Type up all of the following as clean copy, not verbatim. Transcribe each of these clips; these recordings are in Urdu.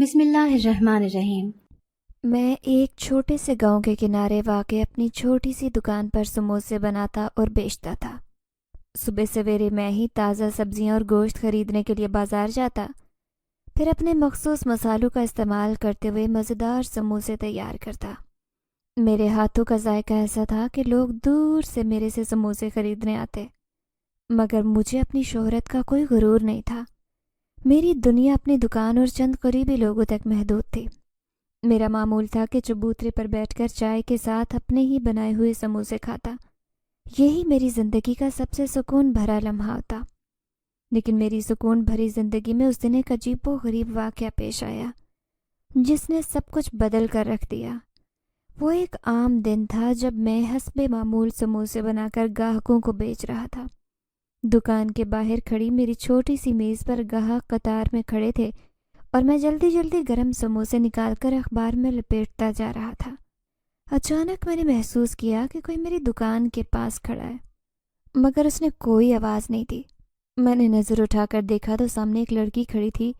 بسم اللہ الرحمن الرحیم۔ میں ایک چھوٹے سے گاؤں کے کنارے واقع اپنی چھوٹی سی دکان پر سموسے بناتا اور بیچتا تھا۔ صبح سویرے میں ہی تازہ سبزیاں اور گوشت خریدنے کے لیے بازار جاتا، پھر اپنے مخصوص مصالحوں کا استعمال کرتے ہوئے مزیدار سموسے تیار کرتا۔ میرے ہاتھوں کا ذائقہ ایسا تھا کہ لوگ دور سے میرے سے سموسے خریدنے آتے، مگر مجھے اپنی شہرت کا کوئی غرور نہیں تھا۔ میری دنیا اپنی دکان اور چند قریبی لوگوں تک محدود تھی۔ میرا معمول تھا کہ چبوترے پر بیٹھ کر چائے کے ساتھ اپنے ہی بنائے ہوئے سموسے کھاتا۔ یہی میری زندگی کا سب سے سکون بھرا لمحہ ہوتا۔ لیکن میری سکون بھری زندگی میں اس دن ایک عجیب و غریب واقعہ پیش آیا جس نے سب کچھ بدل کر رکھ دیا۔ وہ ایک عام دن تھا جب میں حسب معمول سموسے بنا کر گاہکوں کو بیچ رہا تھا۔ دکان کے باہر کھڑی میری چھوٹی سی میز پر گاہک قطار میں کھڑے تھے اور میں جلدی جلدی گرم سموسے نکال کر اخبار میں لپیٹتا جا رہا تھا۔ اچانک میں نے محسوس کیا کہ کوئی میری دکان کے پاس کھڑا ہے، مگر اس نے کوئی آواز نہیں دی۔ میں نے نظر اٹھا کر دیکھا تو سامنے ایک لڑکی کھڑی تھی۔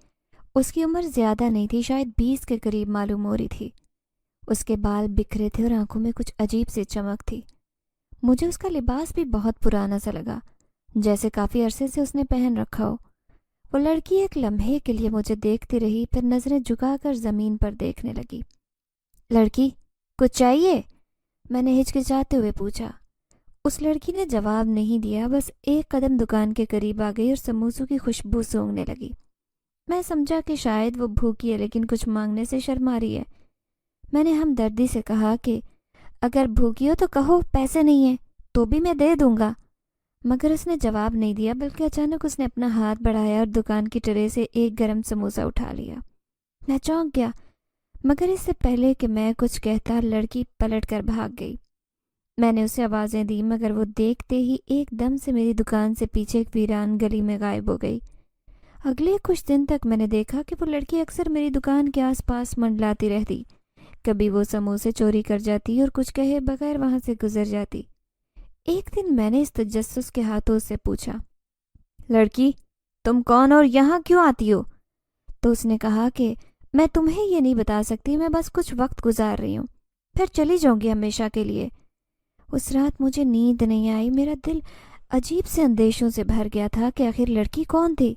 اس کی عمر زیادہ نہیں تھی، شاید 20 کے قریب معلوم ہو رہی تھی۔ اس کے بال بکھرے تھے اور آنکھوں میں کچھ عجیب سی چمک تھی۔ مجھے اس کا لباس بھی بہت پرانا سا لگا، جیسے کافی عرصے سے اس نے پہن رکھا ہو۔ وہ لڑکی ایک لمحے کے لیے مجھے دیکھتی رہی، پھر نظریں جھکا کر زمین پر دیکھنے لگی۔ لڑکی، کچھ چاہیے؟ میں نے ہچکچاتے ہوئے پوچھا۔ اس لڑکی نے جواب نہیں دیا، بس ایک قدم دکان کے قریب آ گئی اور سموسوں کی خوشبو سونگھنے لگی۔ میں سمجھا کہ شاید وہ بھوکی ہے لیکن کچھ مانگنے سے شرما رہی ہے۔ میں نے ہمدردی سے کہا کہ اگر بھوکی ہو تو کہو، پیسے نہیں ہیں تو بھی میں دے دوں گا۔ مگر اس نے جواب نہیں دیا، بلکہ اچانک اس نے اپنا ہاتھ بڑھایا اور دکان کی ٹرے سے ایک گرم سموسہ اٹھا لیا۔ میں چونک گیا، مگر اس سے پہلے کہ میں کچھ کہتا لڑکی پلٹ کر بھاگ گئی۔ میں نے اسے آوازیں دی مگر وہ دیکھتے ہی ایک دم سے میری دکان سے پیچھے ایک ویران گلی میں غائب ہو گئی۔ اگلے کچھ دن تک میں نے دیکھا کہ وہ لڑکی اکثر میری دکان کے آس پاس منڈلاتی رہتی۔ کبھی وہ سموسے چوری کر جاتی اور کچھ کہے بغیر وہاں سے گزر جاتی۔ ایک دن میں نے اس تجسس کے ہاتھوں اس سے پوچھا، لڑکی، تم کون اور یہاں کیوں آتی ہو؟ تو اس نے کہا کہ میں تمہیں یہ نہیں بتا سکتی، میں بس کچھ وقت گزار رہی ہوں، پھر چلی جاؤں گی ہمیشہ کے لیے۔ اس رات مجھے نیند نہیں آئی، میرا دل عجیب سے اندیشوں سے بھر گیا تھا کہ آخر لڑکی کون تھی۔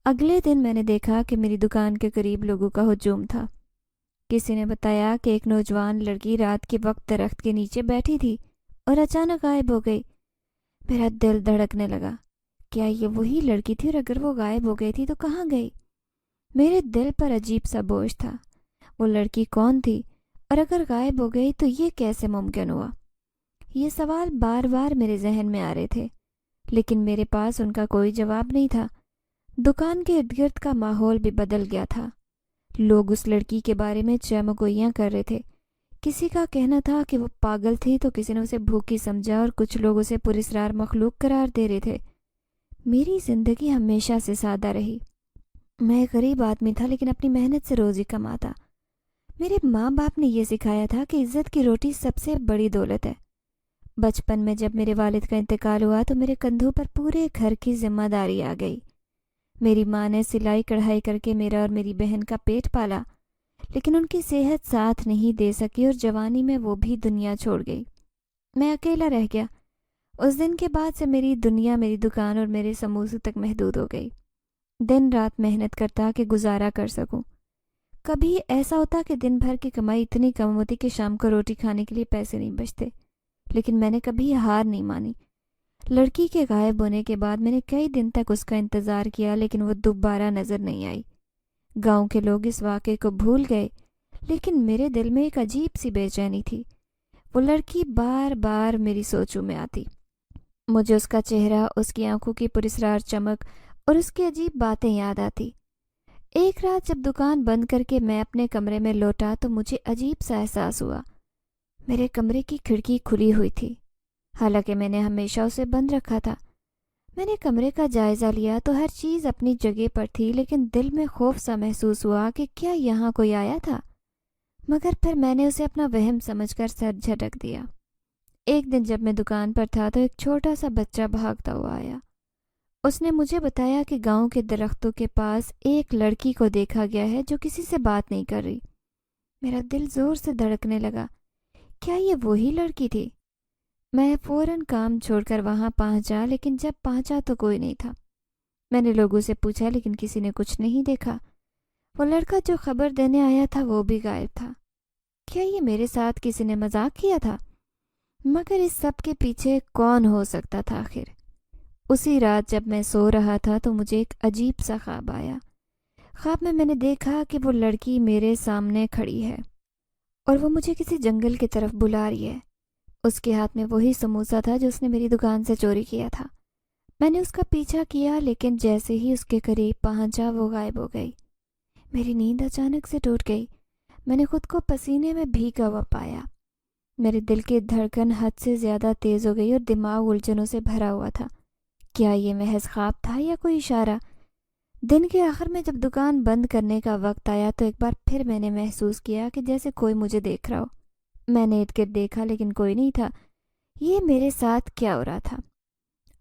اگلے دن میں نے دیکھا کہ میری دکان کے قریب لوگوں کا ہجوم تھا۔ کسی نے بتایا کہ ایک نوجوان لڑکی رات کے وقت درخت کے نیچے بیٹھی تھی اور اچانک غائب ہو گئی۔ میرا دل دھڑکنے لگا، کیا یہ وہی لڑکی تھی؟ اور اگر وہ غائب ہو گئی تھی تو کہاں گئی؟ میرے دل پر عجیب سا بوجھ تھا۔ وہ لڑکی کون تھی؟ اور اگر غائب ہو گئی تو یہ کیسے ممکن ہوا؟ یہ سوال بار بار میرے ذہن میں آ رہے تھے، لیکن میرے پاس ان کا کوئی جواب نہیں تھا۔ دکان کے ارد گرد کا ماحول بھی بدل گیا تھا۔ لوگ اس لڑکی کے بارے میں چمگوئیاں کر رہے تھے۔ کسی کا کہنا تھا کہ وہ پاگل تھی تو کسی نے اسے بھوکی سمجھا اور کچھ لوگ اسے پراسرار مخلوق قرار دے رہے تھے۔ میری زندگی ہمیشہ سے سادہ رہی۔ میں ایک غریب آدمی تھا لیکن اپنی محنت سے روزی کماتا۔ میرے ماں باپ نے یہ سکھایا تھا کہ عزت کی روٹی سب سے بڑی دولت ہے۔ بچپن میں جب میرے والد کا انتقال ہوا تو میرے کندھوں پر پورے گھر کی ذمہ داری آ گئی۔ میری ماں نے سلائی کڑھائی کر کے میرا اور میری بہن کا پیٹ پالا، لیکن ان کی صحت ساتھ نہیں دے سکی اور جوانی میں وہ بھی دنیا چھوڑ گئی۔ میں اکیلا رہ گیا۔ اس دن کے بعد سے میری دنیا میری دکان اور میرے سموسے تک محدود ہو گئی۔ دن رات محنت کرتا کہ گزارا کر سکوں۔ کبھی ایسا ہوتا کہ دن بھر کی کمائی اتنی کم ہوتی کہ شام کو روٹی کھانے کے لیے پیسے نہیں بچتے، لیکن میں نے کبھی ہار نہیں مانی۔ لڑکی کے غائب ہونے کے بعد میں نے کئی دن تک اس کا انتظار کیا، لیکن وہ دوبارہ نظر نہیں آئی۔ گاؤں کے لوگ اس واقعے کو بھول گئے، لیکن میرے دل میں ایک عجیب سی بے چینی تھی۔ وہ لڑکی بار بار میری سوچوں میں آتی۔ مجھے اس کا چہرہ، اس کی آنکھوں کی پراسرار چمک اور اس کی عجیب باتیں یاد آتی۔ ایک رات جب دکان بند کر کے میں اپنے کمرے میں لوٹا تو مجھے عجیب سا احساس ہوا۔ میرے کمرے کی کھڑکی کھلی ہوئی تھی، حالانکہ میں نے ہمیشہ اسے بند رکھا تھا۔ میں نے کمرے کا جائزہ لیا تو ہر چیز اپنی جگہ پر تھی، لیکن دل میں خوف سا محسوس ہوا کہ کیا یہاں کوئی آیا تھا، مگر پھر میں نے اسے اپنا وہم سمجھ کر سر جھٹک دیا۔ ایک دن جب میں دکان پر تھا تو ایک چھوٹا سا بچہ بھاگتا ہوا آیا۔ اس نے مجھے بتایا کہ گاؤں کے درختوں کے پاس ایک لڑکی کو دیکھا گیا ہے جو کسی سے بات نہیں کر رہی۔ میرا دل زور سے دھڑکنے لگا۔ کیا یہ وہی لڑکی تھی؟ میں فوراً کام چھوڑ کر وہاں پہنچا، لیکن جب پہنچا تو کوئی نہیں تھا۔ میں نے لوگوں سے پوچھا لیکن کسی نے کچھ نہیں دیکھا۔ وہ لڑکا جو خبر دینے آیا تھا وہ بھی غائب تھا۔ کیا یہ میرے ساتھ کسی نے مذاق کیا تھا؟ مگر اس سب کے پیچھے کون ہو سکتا تھا آخر؟ اسی رات جب میں سو رہا تھا تو مجھے ایک عجیب سا خواب آیا۔ خواب میں نے دیکھا کہ وہ لڑکی میرے سامنے کھڑی ہے اور وہ مجھے کسی جنگل کی طرف بلا رہی ہے۔ اس کے ہاتھ میں وہی سموسہ تھا جو اس نے میری دکان سے چوری کیا تھا۔ میں نے اس کا پیچھا کیا، لیکن جیسے ہی اس کے قریب پہنچا وہ غائب ہو گئی۔ میری نیند اچانک سے ٹوٹ گئی۔ میں نے خود کو پسینے میں بھیگا ہوا پایا۔ میرے دل کی دھڑکن حد سے زیادہ تیز ہو گئی اور دماغ الجھنوں سے بھرا ہوا تھا۔ کیا یہ محض خواب تھا یا کوئی اشارہ؟ دن کے آخر میں جب دکان بند کرنے کا وقت آیا تو ایک بار پھر میں نے محسوس کیا کہ جیسے کوئی مجھے دیکھ رہا ہو۔ میں نے ارد گرد دیکھا لیکن کوئی نہیں تھا۔ یہ میرے ساتھ کیا ہو رہا تھا؟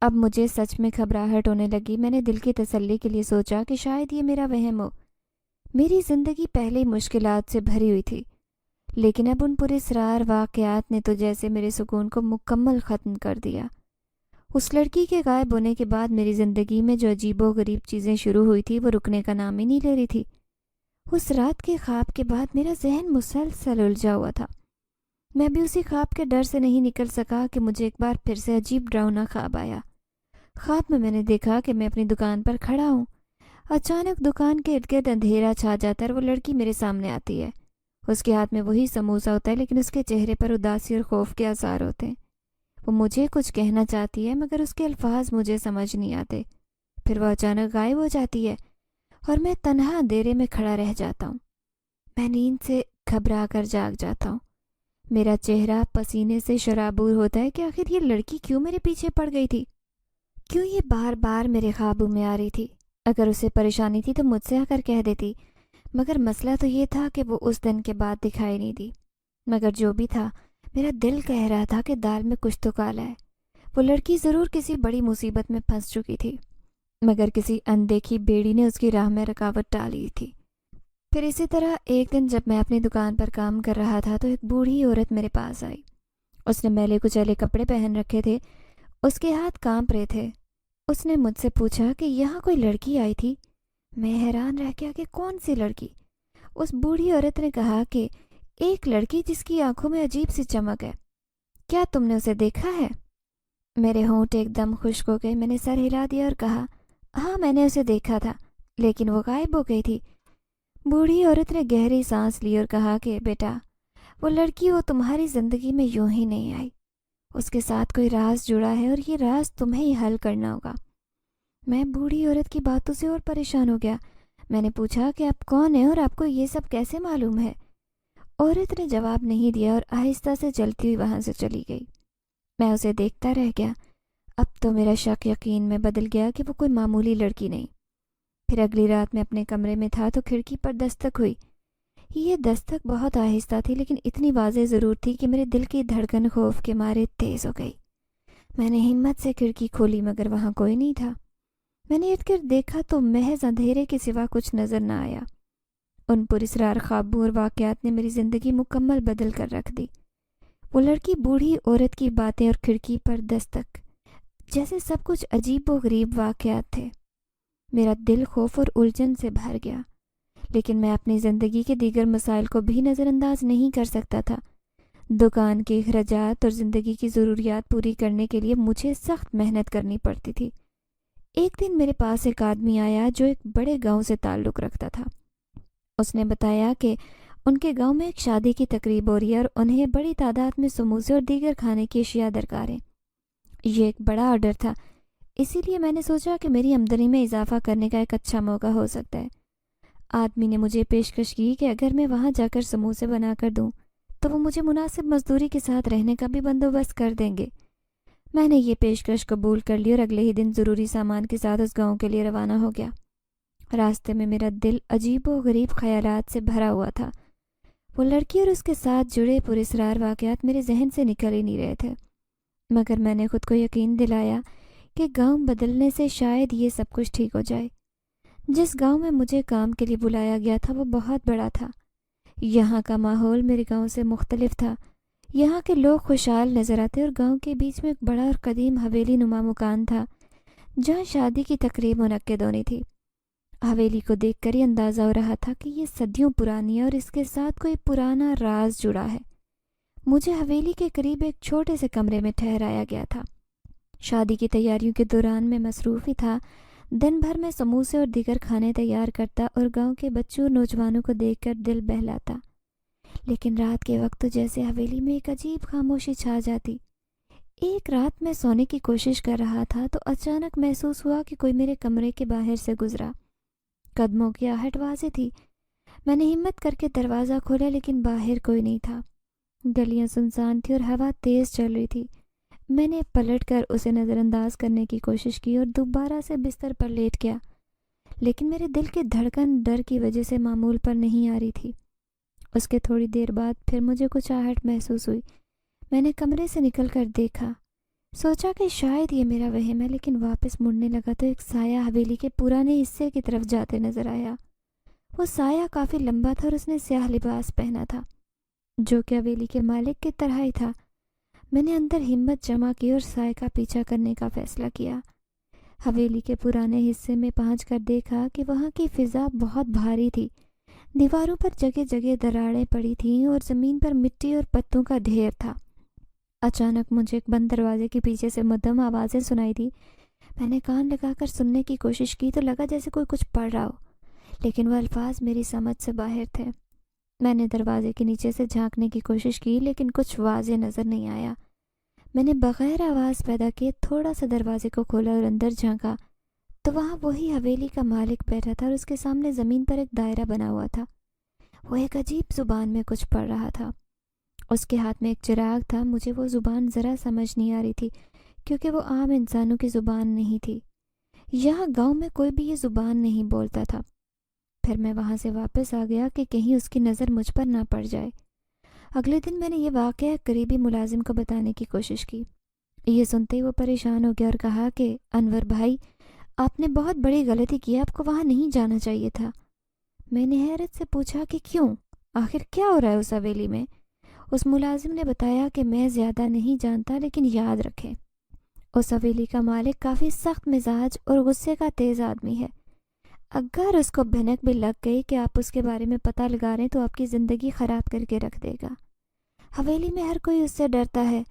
اب مجھے سچ میں گھبراہٹ ہونے لگی۔ میں نے دل کی تسلی کے لیے سوچا کہ شاید یہ میرا وہم ہو۔ میری زندگی پہلے ہی مشکلات سے بھری ہوئی تھی، لیکن اب ان پراسرار واقعات نے تو جیسے میرے سکون کو مکمل ختم کر دیا۔ اس لڑکی کے غائب ہونے کے بعد میری زندگی میں جو عجیب و غریب چیزیں شروع ہوئی تھی وہ رکنے کا نام ہی نہیں لے رہی تھی۔ اس رات کے خواب کے بعد میرا ذہن مسلسل الجھا ہوا تھا۔ میں بھی اسی خواب کے ڈر سے نہیں نکل سکا کہ مجھے ایک بار پھر سے عجیب ڈراؤنا خواب آیا۔ خواب میں نے دیکھا کہ میں اپنی دکان پر کھڑا ہوں۔ اچانک دکان کے ارد گرد اندھیرا چھا جاتا ہے اور وہ لڑکی میرے سامنے آتی ہے۔ اس کے ہاتھ میں وہی سموسہ ہوتا ہے، لیکن اس کے چہرے پر اداسی اور خوف کے آثار ہوتے ہیں۔ وہ مجھے کچھ کہنا چاہتی ہے مگر اس کے الفاظ مجھے سمجھ نہیں آتے۔ پھر وہ اچانک غائب ہو جاتی ہے اور میں تنہا اندھیرے میں کھڑا رہ جاتا ہوں۔ میں نیند سے گھبرا کر جاگ جاتا ہوں۔ میرا چہرہ پسینے سے شرابور ہوتا ہے کہ آخر یہ لڑکی کیوں میرے پیچھے پڑ گئی تھی؟ کیوں یہ بار بار میرے خوابوں میں آ رہی تھی؟ اگر اسے پریشانی تھی تو مجھ سے آ کر کہہ دیتی، مگر مسئلہ تو یہ تھا کہ وہ اس دن کے بعد دکھائی نہیں دی۔ مگر جو بھی تھا، میرا دل کہہ رہا تھا کہ دال میں کچھ تو کالا ہے۔ وہ لڑکی ضرور کسی بڑی مصیبت میں پھنس چکی تھی، مگر کسی اندیکھی بیڑی نے اس کی راہ میں رکاوٹ ڈالی تھی۔ پھر اسی طرح ایک دن جب میں اپنی دکان پر کام کر رہا تھا تو ایک بوڑھی عورت میرے پاس آئی۔ اس نے میلے کچیلے کپڑے پہن رکھے تھے، اس کے ہاتھ کانپ رہے تھے۔ اس نے مجھ سے پوچھا کہ یہاں کوئی لڑکی آئی تھی۔ میں حیران رہ گیا کہ کون سی لڑکی؟ اس بوڑھی عورت نے کہا کہ ایک لڑکی جس کی آنکھوں میں عجیب سی چمک ہے۔ کیا تم نے اسے دیکھا ہے؟ میرے ہونٹ ایک دم خشک ہو گئے۔ میں نے سر ہلا دیا اور کہا، ہاں میں نے اسے دیکھا تھا، لیکن وہ غائب ہو گئی تھی۔ بوڑھی عورت نے گہری سانس لی اور کہا کہ بیٹا، وہ لڑکی وہ تمہاری زندگی میں یوں ہی نہیں آئی۔ اس کے ساتھ کوئی راز جڑا ہے اور یہ راز تمہیں ہی حل کرنا ہوگا۔ میں بوڑھی عورت کی باتوں سے اور پریشان ہو گیا۔ میں نے پوچھا کہ آپ کون ہیں اور آپ کو یہ سب کیسے معلوم ہے؟ عورت نے جواب نہیں دیا اور آہستہ سے چلتی ہوئی وہاں سے چلی گئی۔ میں اسے دیکھتا رہ گیا۔ اب تو میرا شک یقین میں بدل گیا کہ وہ کوئی معمولی لڑکی نہیں۔ پھر اگلی رات میں اپنے کمرے میں تھا تو کھڑکی پر دستک ہوئی۔ یہ دستک بہت آہستہ تھی لیکن اتنی واضح ضرور تھی کہ میرے دل کی دھڑکن خوف کے مارے تیز ہو گئی۔ میں نے ہمت سے کھڑکی کھولی مگر وہاں کوئی نہیں تھا۔ میں نے ارد گرد دیکھا تو محض اندھیرے کے سوا کچھ نظر نہ آیا۔ ان پراسرار خوابوں اور واقعات نے میری زندگی مکمل بدل کر رکھ دی۔ وہ لڑکی، بوڑھی عورت کی باتیں اور کھڑکی پر دستک، جیسے سب کچھ عجیب و غریب واقعات تھے۔ میرا دل خوف اور الجھن سے بھر گیا، لیکن میں اپنی زندگی کے دیگر مسائل کو بھی نظر انداز نہیں کر سکتا تھا۔ دکان کے اخراجات اور زندگی کی ضروریات پوری کرنے کے لیے مجھے سخت محنت کرنی پڑتی تھی۔ ایک دن میرے پاس ایک آدمی آیا جو ایک بڑے گاؤں سے تعلق رکھتا تھا۔ اس نے بتایا کہ ان کے گاؤں میں ایک شادی کی تقریب ہو رہی ہے اور انہیں بڑی تعداد میں سموسے اور دیگر کھانے کی اشیاء درکار ہیں۔ یہ ایک بڑا آرڈر تھا، اسی لیے میں نے سوچا کہ میری آمدنی میں اضافہ کرنے کا ایک اچھا موقع ہو سکتا ہے۔ آدمی نے مجھے پیشکش کی کہ اگر میں وہاں جا کر سموسے بنا کر دوں تو وہ مجھے مناسب مزدوری کے ساتھ رہنے کا بھی بندوبست کر دیں گے۔ میں نے یہ پیشکش قبول کر لی اور اگلے ہی دن ضروری سامان کے ساتھ اس گاؤں کے لیے روانہ ہو گیا۔ راستے میں میرا دل عجیب و غریب خیالات سے بھرا ہوا تھا۔ وہ لڑکی اور اس کے ساتھ جڑے پراسرار واقعات میرے ذہن سے نکل ہی نہیں رہے تھے، مگر میں نے خود کو یقین دلایا کہ گاؤں بدلنے سے شاید یہ سب کچھ ٹھیک ہو جائے۔ جس گاؤں میں مجھے کام کے لیے بلایا گیا تھا وہ بہت بڑا تھا۔ یہاں کا ماحول میرے گاؤں سے مختلف تھا۔ یہاں کے لوگ خوشحال نظر آتے اور گاؤں کے بیچ میں ایک بڑا اور قدیم حویلی نما مکان تھا جہاں شادی کی تقریب منعقد ہونی تھی۔ حویلی کو دیکھ کر ہی اندازہ ہو رہا تھا کہ یہ صدیوں پرانی ہے اور اس کے ساتھ کوئی پرانا راز جڑا ہے۔ مجھے حویلی کے قریب ایک چھوٹے سے کمرے میں ٹھہرایا گیا تھا۔ شادی کی تیاریوں کے دوران میں مصروف ہی تھا۔ دن بھر میں سموسے اور دیگر کھانے تیار کرتا اور گاؤں کے بچوں اور نوجوانوں کو دیکھ کر دل بہلاتا، لیکن رات کے وقت تو جیسے حویلی میں ایک عجیب خاموشی چھا جاتی۔ ایک رات میں سونے کی کوشش کر رہا تھا تو اچانک محسوس ہوا کہ کوئی میرے کمرے کے باہر سے گزرا۔ قدموں کی آہٹ واضح تھی۔ میں نے ہمت کر کے دروازہ کھولا لیکن باہر کوئی نہیں تھا۔ گلیاں سنسان تھی اور ہوا تیز چل رہی تھی۔ میں نے پلٹ کر اسے نظر انداز کرنے کی کوشش کی اور دوبارہ سے بستر پر لیٹ گیا، لیکن میرے دل کی دھڑکن ڈر کی وجہ سے معمول پر نہیں آ رہی تھی۔ اس کے تھوڑی دیر بعد پھر مجھے کچھ آہٹ محسوس ہوئی۔ میں نے کمرے سے نکل کر دیکھا، سوچا کہ شاید یہ میرا وہم ہے، لیکن واپس مڑنے لگا تو ایک سایہ حویلی کے پرانے حصے کی طرف جاتے نظر آیا۔ وہ سایہ کافی لمبا تھا اور اس نے سیاہ لباس پہنا تھا جو کہ حویلی کے مالک کی طرح ہی تھا۔ میں نے اندر ہمت جمع کی اور سائے کا پیچھا کرنے کا فیصلہ کیا۔ حویلی کے پرانے حصے میں پہنچ کر دیکھا کہ وہاں کی فضا بہت بھاری تھی۔ دیواروں پر جگہ جگہ دراڑیں پڑی تھیں اور زمین پر مٹی اور پتوں کا ڈھیر تھا۔ اچانک مجھے ایک بند دروازے کے پیچھے سے مدھم آوازیں سنائی دی۔ میں نے کان لگا کر سننے کی کوشش کی تو لگا جیسے کوئی کچھ پڑھ رہا ہو، لیکن وہ الفاظ میری سمجھ سے باہر تھے۔ میں نے دروازے کے نیچے سے جھانکنے کی کوشش کی لیکن کچھ واضح نظر نہیں آیا۔ میں نے بغیر آواز پیدا کیے تھوڑا سا دروازے کو کھولا اور اندر جھانکا تو وہاں وہی حویلی کا مالک بیٹھا تھا اور اس کے سامنے زمین پر ایک دائرہ بنا ہوا تھا۔ وہ ایک عجیب زبان میں کچھ پڑھ رہا تھا۔ اس کے ہاتھ میں ایک چراغ تھا۔ مجھے وہ زبان ذرا سمجھ نہیں آ رہی تھی کیونکہ وہ عام انسانوں کی زبان نہیں تھی۔ یہاں گاؤں میں کوئی بھی یہ زبان نہیں بولتا تھا۔ پھر میں وہاں سے واپس آ گیا کہ کہیں اس کی نظر مجھ پر نہ پڑ جائے۔ اگلے دن میں نے یہ واقعہ قریبی ملازم کو بتانے کی کوشش کی۔ یہ سنتے ہی وہ پریشان ہو گیا اور کہا کہ انور بھائی، آپ نے بہت بڑی غلطی کی، آپ کو وہاں نہیں جانا چاہیے تھا۔ میں نے حیرت سے پوچھا کہ کیوں؟ آخر کیا ہو رہا ہے اس حویلی میں؟ اس ملازم نے بتایا کہ میں زیادہ نہیں جانتا لیکن یاد رکھیں، اس حویلی کا مالک کافی سخت مزاج اور غصے کا تیز آدمی ہے۔ اگر اس کو بھنک بھی لگ گئی کہ آپ اس کے بارے میں پتہ لگا رہے ہیں تو آپ کی زندگی خراب کر کے رکھ دے گا۔ حویلی میں ہر کوئی اس سے ڈرتا ہے۔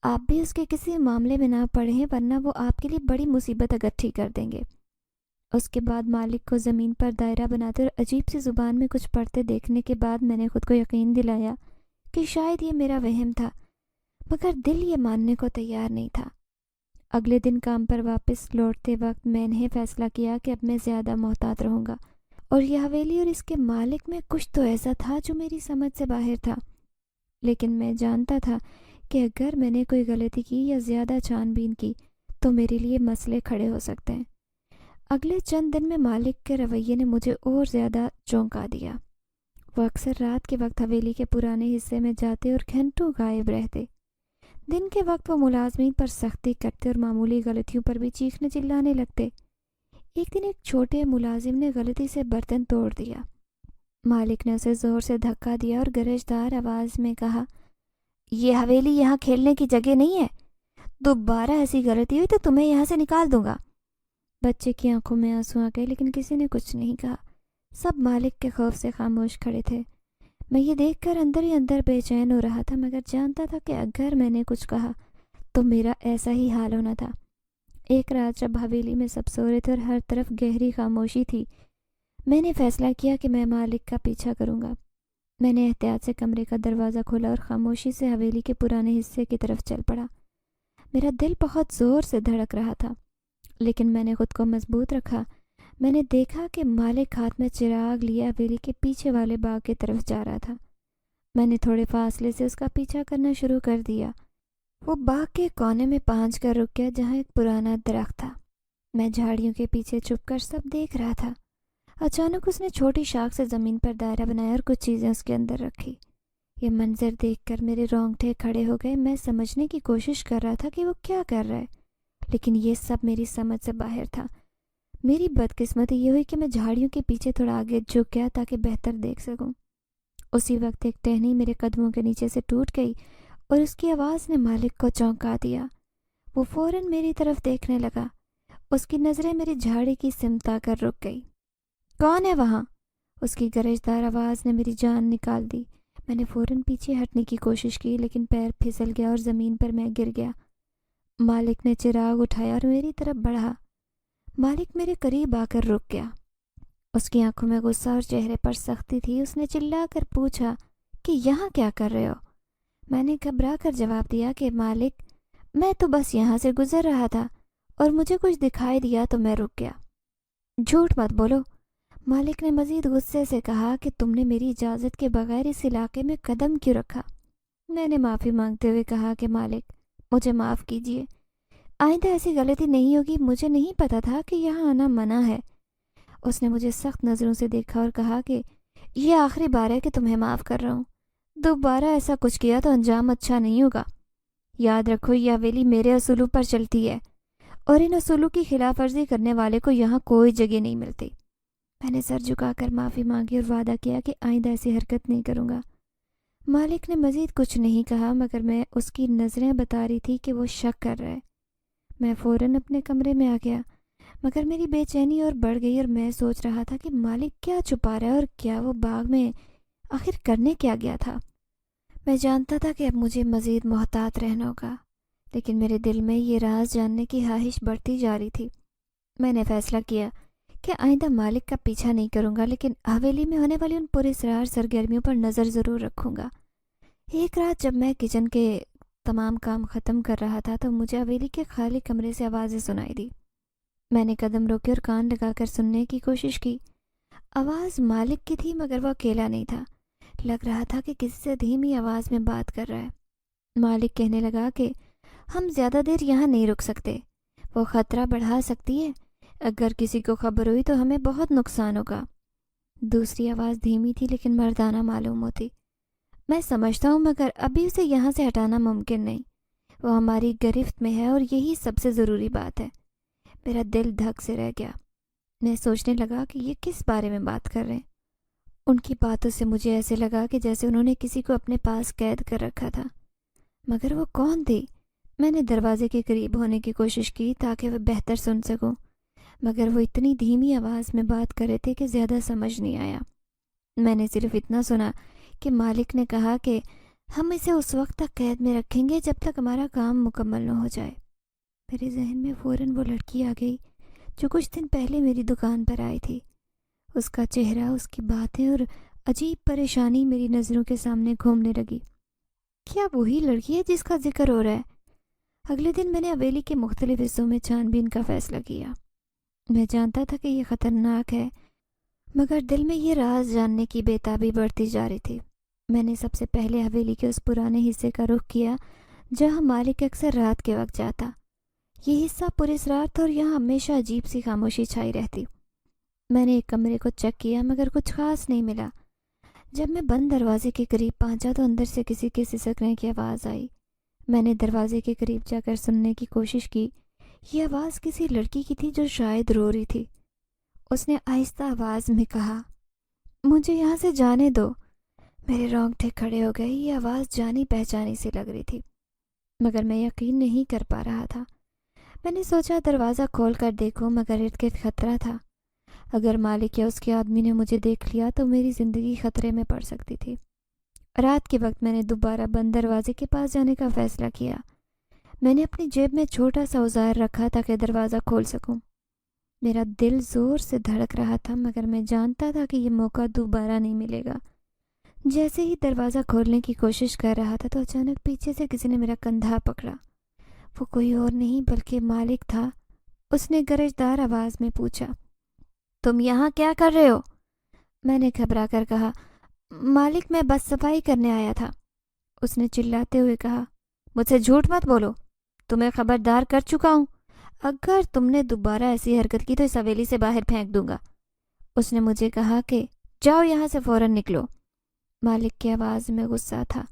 آپ بھی اس کے کسی معاملے میں نہ پڑیں ورنہ وہ آپ کے لیے بڑی مصیبت اکٹھی کر دیں گے۔ اس کے بعد مالک کو زمین پر دائرہ بناتے اور عجیب سی زبان میں کچھ پڑھتے دیکھنے کے بعد میں نے خود کو یقین دلایا کہ شاید یہ میرا وہم تھا، مگر دل یہ ماننے کو تیار نہیں تھا۔ اگلے دن کام پر واپس لوٹتے وقت میں نے فیصلہ کیا کہ اب میں زیادہ محتاط رہوں گا، اور یہ حویلی اور اس کے مالک میں کچھ تو ایسا تھا جو میری سمجھ سے باہر تھا، لیکن میں جانتا تھا کہ اگر میں نے کوئی غلطی کی یا زیادہ چھان بین کی تو میرے لیے مسئلے کھڑے ہو سکتے ہیں۔ اگلے چند دن میں مالک کے رویے نے مجھے اور زیادہ چونکا دیا۔ وہ اکثر رات کے وقت حویلی کے پرانے حصے میں جاتے اور گھنٹوں غائب رہتے۔ دن کے وقت وہ ملازمین پر سختی کرتے اور معمولی غلطیوں پر بھی چیخنے چلانے لگتے۔ ایک دن ایک چھوٹے ملازم نے غلطی سے برتن توڑ دیا۔ مالک نے اسے زور سے دھکا دیا اور گرجدار آواز میں کہا، یہ حویلی یہاں کھیلنے کی جگہ نہیں ہے، دوبارہ ایسی غلطی ہوئی تو تمہیں یہاں سے نکال دوں گا۔ بچے کی آنکھوں میں آنسو آ گئے لیکن کسی نے کچھ نہیں کہا۔ سب مالک کے خوف سے خاموش کھڑے تھے۔ میں یہ دیکھ کر اندر ہی اندر بے چین ہو رہا تھا، مگر جانتا تھا کہ اگر میں نے کچھ کہا تو میرا ایسا ہی حال ہونا تھا۔ ایک رات جب حویلی میں سب سو رہے تھے اور ہر طرف گہری خاموشی تھی، میں نے فیصلہ کیا کہ میں مالک کا پیچھا کروں گا۔ میں نے احتیاط سے کمرے کا دروازہ کھولا اور خاموشی سے حویلی کے پرانے حصے کی طرف چل پڑا۔ میرا دل بہت زور سے دھڑک رہا تھا، لیکن میں نے خود کو مضبوط رکھا۔ میں نے دیکھا کہ مالک ہاتھ میں چراغ لیے حویلی کے پیچھے والے باغ کی طرف جا رہا تھا۔ میں نے تھوڑے فاصلے سے اس کا پیچھا کرنا شروع کر دیا۔ وہ باغ کے کونے میں پہنچ کر رک گیا جہاں ایک پرانا درخت تھا۔ میں جھاڑیوں کے پیچھے چھپ کر سب دیکھ رہا تھا۔ اچانک اس نے چھوٹی شاخ سے زمین پر دائرہ بنایا اور کچھ چیزیں اس کے اندر رکھی۔ یہ منظر دیکھ کر میرے رونگٹے کھڑے ہو گئے۔ میں سمجھنے کی کوشش کر رہا تھا کہ وہ کیا کر رہا ہے، لیکن یہ سب میری سمجھ سے باہر تھا۔ میری بدقسمتی یہ ہوئی کہ میں جھاڑیوں کے پیچھے تھوڑا آگے جھک گیا تاکہ بہتر دیکھ سکوں۔ اسی وقت ایک ٹہنی میرے قدموں کے نیچے سے ٹوٹ گئی اور اس کی آواز نے مالک کو چونکا دیا۔ وہ فوراً میری طرف دیکھنے لگا۔ اس کی نظریں میری جھاڑی کی سمت آ کر رک گئی۔ کون ہے وہاں؟ اس کی گرجدار آواز نے میری جان نکال دی۔ میں نے فوراً پیچھے ہٹنے کی کوشش کی لیکن پیر پھسل گیا اور زمین پر میں گر گیا۔ مالک نے چراغ اٹھایا اور میری طرف بڑھا۔ مالک میرے قریب آ کر رک گیا۔ اس کی آنکھوں میں غصہ اور چہرے پر سختی تھی۔ اس نے چلا کر پوچھا کہ یہاں کیا کر رہے ہو؟ میں نے گھبرا کر جواب دیا کہ مالک، میں تو بس یہاں سے گزر رہا تھا اور مجھے کچھ دکھائی دیا تو میں رک گیا۔ جھوٹ مت بولو، مالک نے مزید غصے سے کہا کہ تم نے میری اجازت کے بغیر اس علاقے میں قدم کیوں رکھا؟ میں نے معافی مانگتے ہوئے کہا کہ مالک مجھے معاف کیجیے، آئندہ ایسی غلطی نہیں ہوگی، مجھے نہیں پتا تھا کہ یہاں آنا منع ہے۔ اس نے مجھے سخت نظروں سے دیکھا اور کہا کہ یہ آخری بار ہے کہ تمہیں معاف کر رہا ہوں، دوبارہ ایسا کچھ کیا تو انجام اچھا نہیں ہوگا۔ یاد رکھو یہ حویلی میرے اصولوں پر چلتی ہے اور ان اصولوں کی خلاف ورزی کرنے والے کو یہاں کوئی جگہ نہیں ملتی۔ میں نے سر جھکا کر معافی مانگی اور وعدہ کیا کہ آئندہ ایسی حرکت نہیں کروں گا۔ مالک نے مزید کچھ نہیں کہا مگر میں اس کی نظریں بتا رہی تھی کہ وہ شک کر رہا ہے۔ میں فوراً اپنے کمرے میں آ گیا مگر میری بے چینی اور بڑھ گئی اور میں سوچ رہا تھا کہ مالک کیا چھپا رہا ہے اور کیا وہ باغ میں آخر کرنے کیا گیا تھا۔ میں جانتا تھا کہ اب مجھے مزید محتاط رہنا ہوگا لیکن میرے دل میں یہ راز جاننے کی خواہش بڑھتی جا رہی تھی۔ میں نے فیصلہ کیا کہ آئندہ مالک کا پیچھا نہیں کروں گا لیکن حویلی میں ہونے والی ان پراسرار سرگرمیوں پر نظر ضرور رکھوں گا۔ ایک رات جب میں کچن کے تمام کام ختم کر رہا تھا تو مجھے حویلی کے خالی کمرے سے آوازیں سنائی دی۔ میں نے قدم روکے اور کان لگا کر سننے کی کوشش کی۔ آواز مالک کی تھی مگر وہ اکیلا نہیں تھا۔ لگ رہا تھا کہ کسی سے دھیمی آواز میں بات کر رہا ہے۔ مالک کہنے لگا کہ ہم زیادہ دیر یہاں نہیں رک سکتے، وہ خطرہ بڑھا سکتی ہے، اگر کسی کو خبر ہوئی تو ہمیں بہت نقصان ہوگا۔ دوسری آواز دھیمی تھی لیکن مردانہ معلوم ہوتی۔ میں سمجھتا ہوں مگر ابھی اسے یہاں سے ہٹانا ممکن نہیں، وہ ہماری گرفت میں ہے اور یہی سب سے ضروری بات ہے۔ میرا دل دھک سے رہ گیا۔ میں سوچنے لگا کہ یہ کس بارے میں بات کر رہے ہیں۔ ان کی باتوں سے مجھے ایسے لگا کہ جیسے انہوں نے کسی کو اپنے پاس قید کر رکھا تھا، مگر وہ کون تھی؟ میں نے دروازے کے قریب ہونے کی کوشش کی تاکہ وہ بہتر سن سکوں مگر وہ اتنی دھیمی آواز میں بات کر رہے تھے کہ زیادہ سمجھ نہیں آیا۔ میں نے صرف اتنا سنا کہ مالک نے کہا کہ ہم اسے اس وقت تک قید میں رکھیں گے جب تک ہمارا کام مکمل نہ ہو جائے۔ میرے ذہن میں فوراً وہ لڑکی آ گئی جو کچھ دن پہلے میری دکان پر آئی تھی۔ اس کا چہرہ، اس کی باتیں اور عجیب پریشانی میری نظروں کے سامنے گھومنے لگی۔ کیا وہی لڑکی ہے جس کا ذکر ہو رہا ہے؟ اگلے دن میں نے حویلی کے مختلف حصوں میں چھان بین کا فیصلہ کیا۔ میں جانتا تھا کہ یہ خطرناک ہے مگر دل میں یہ راز جاننے کی بےتابی بڑھتی جا رہی تھی۔ میں نے سب سے پہلے حویلی کے اس پرانے حصے کا رخ کیا جہاں مالک اکثر رات کے وقت جاتا۔ یہ حصہ پراسرار تھا اور یہاں ہمیشہ عجیب سی خاموشی چھائی رہتی۔ میں نے ایک کمرے کو چیک کیا مگر کچھ خاص نہیں ملا۔ جب میں بند دروازے کے قریب پہنچا تو اندر سے کسی کے سسکنے کی آواز آئی۔ میں نے دروازے کے قریب جا کر سننے کی کوشش کی۔ یہ آواز کسی لڑکی کی تھی جو شاید رو رہی تھی۔ اس نے آہستہ آواز میں کہا، مجھے یہاں سے جانے دو۔ میرے رونگٹے کھڑے ہو گئے۔ یہ آواز جانی پہچانی سی لگ رہی تھی مگر میں یقین نہیں کر پا رہا تھا۔ میں نے سوچا دروازہ کھول کر دیکھوں مگر ارد گرد خطرہ تھا۔ اگر مالک یا اس کے آدمی نے مجھے دیکھ لیا تو میری زندگی خطرے میں پڑ سکتی تھی۔ رات کے وقت میں نے دوبارہ بند دروازے کے پاس جانے کا فیصلہ کیا۔ میں نے اپنی جیب میں چھوٹا سا اوزار رکھا تاکہ دروازہ کھول سکوں۔ میرا دل زور سے دھڑک رہا تھا مگر میں جانتا تھا کہ یہ موقع دوبارہ نہیں ملے گا۔ جیسے ہی دروازہ کھولنے کی کوشش کر رہا تھا تو اچانک پیچھے سے کسی نے میرا کندھا پکڑا۔ وہ کوئی اور نہیں بلکہ مالک تھا۔ اس نے گرجدار آواز میں پوچھا، تم یہاں کیا کر رہے ہو؟ میں نے گھبرا کر کہا، مالک میں بس صفائی کرنے آیا تھا۔ اس نے چلاتے ہوئے کہا، مجھ سے جھوٹ مت بولو، تمہیں خبردار کر چکا ہوں، اگر تم نے دوبارہ ایسی حرکت کی تو اس حویلی سے باہر پھینک دوں گا۔ اس نے مجھے کہا کہ جاؤ یہاں سے فوراً نکلو۔ مالک کی آواز میں غصہ تھا۔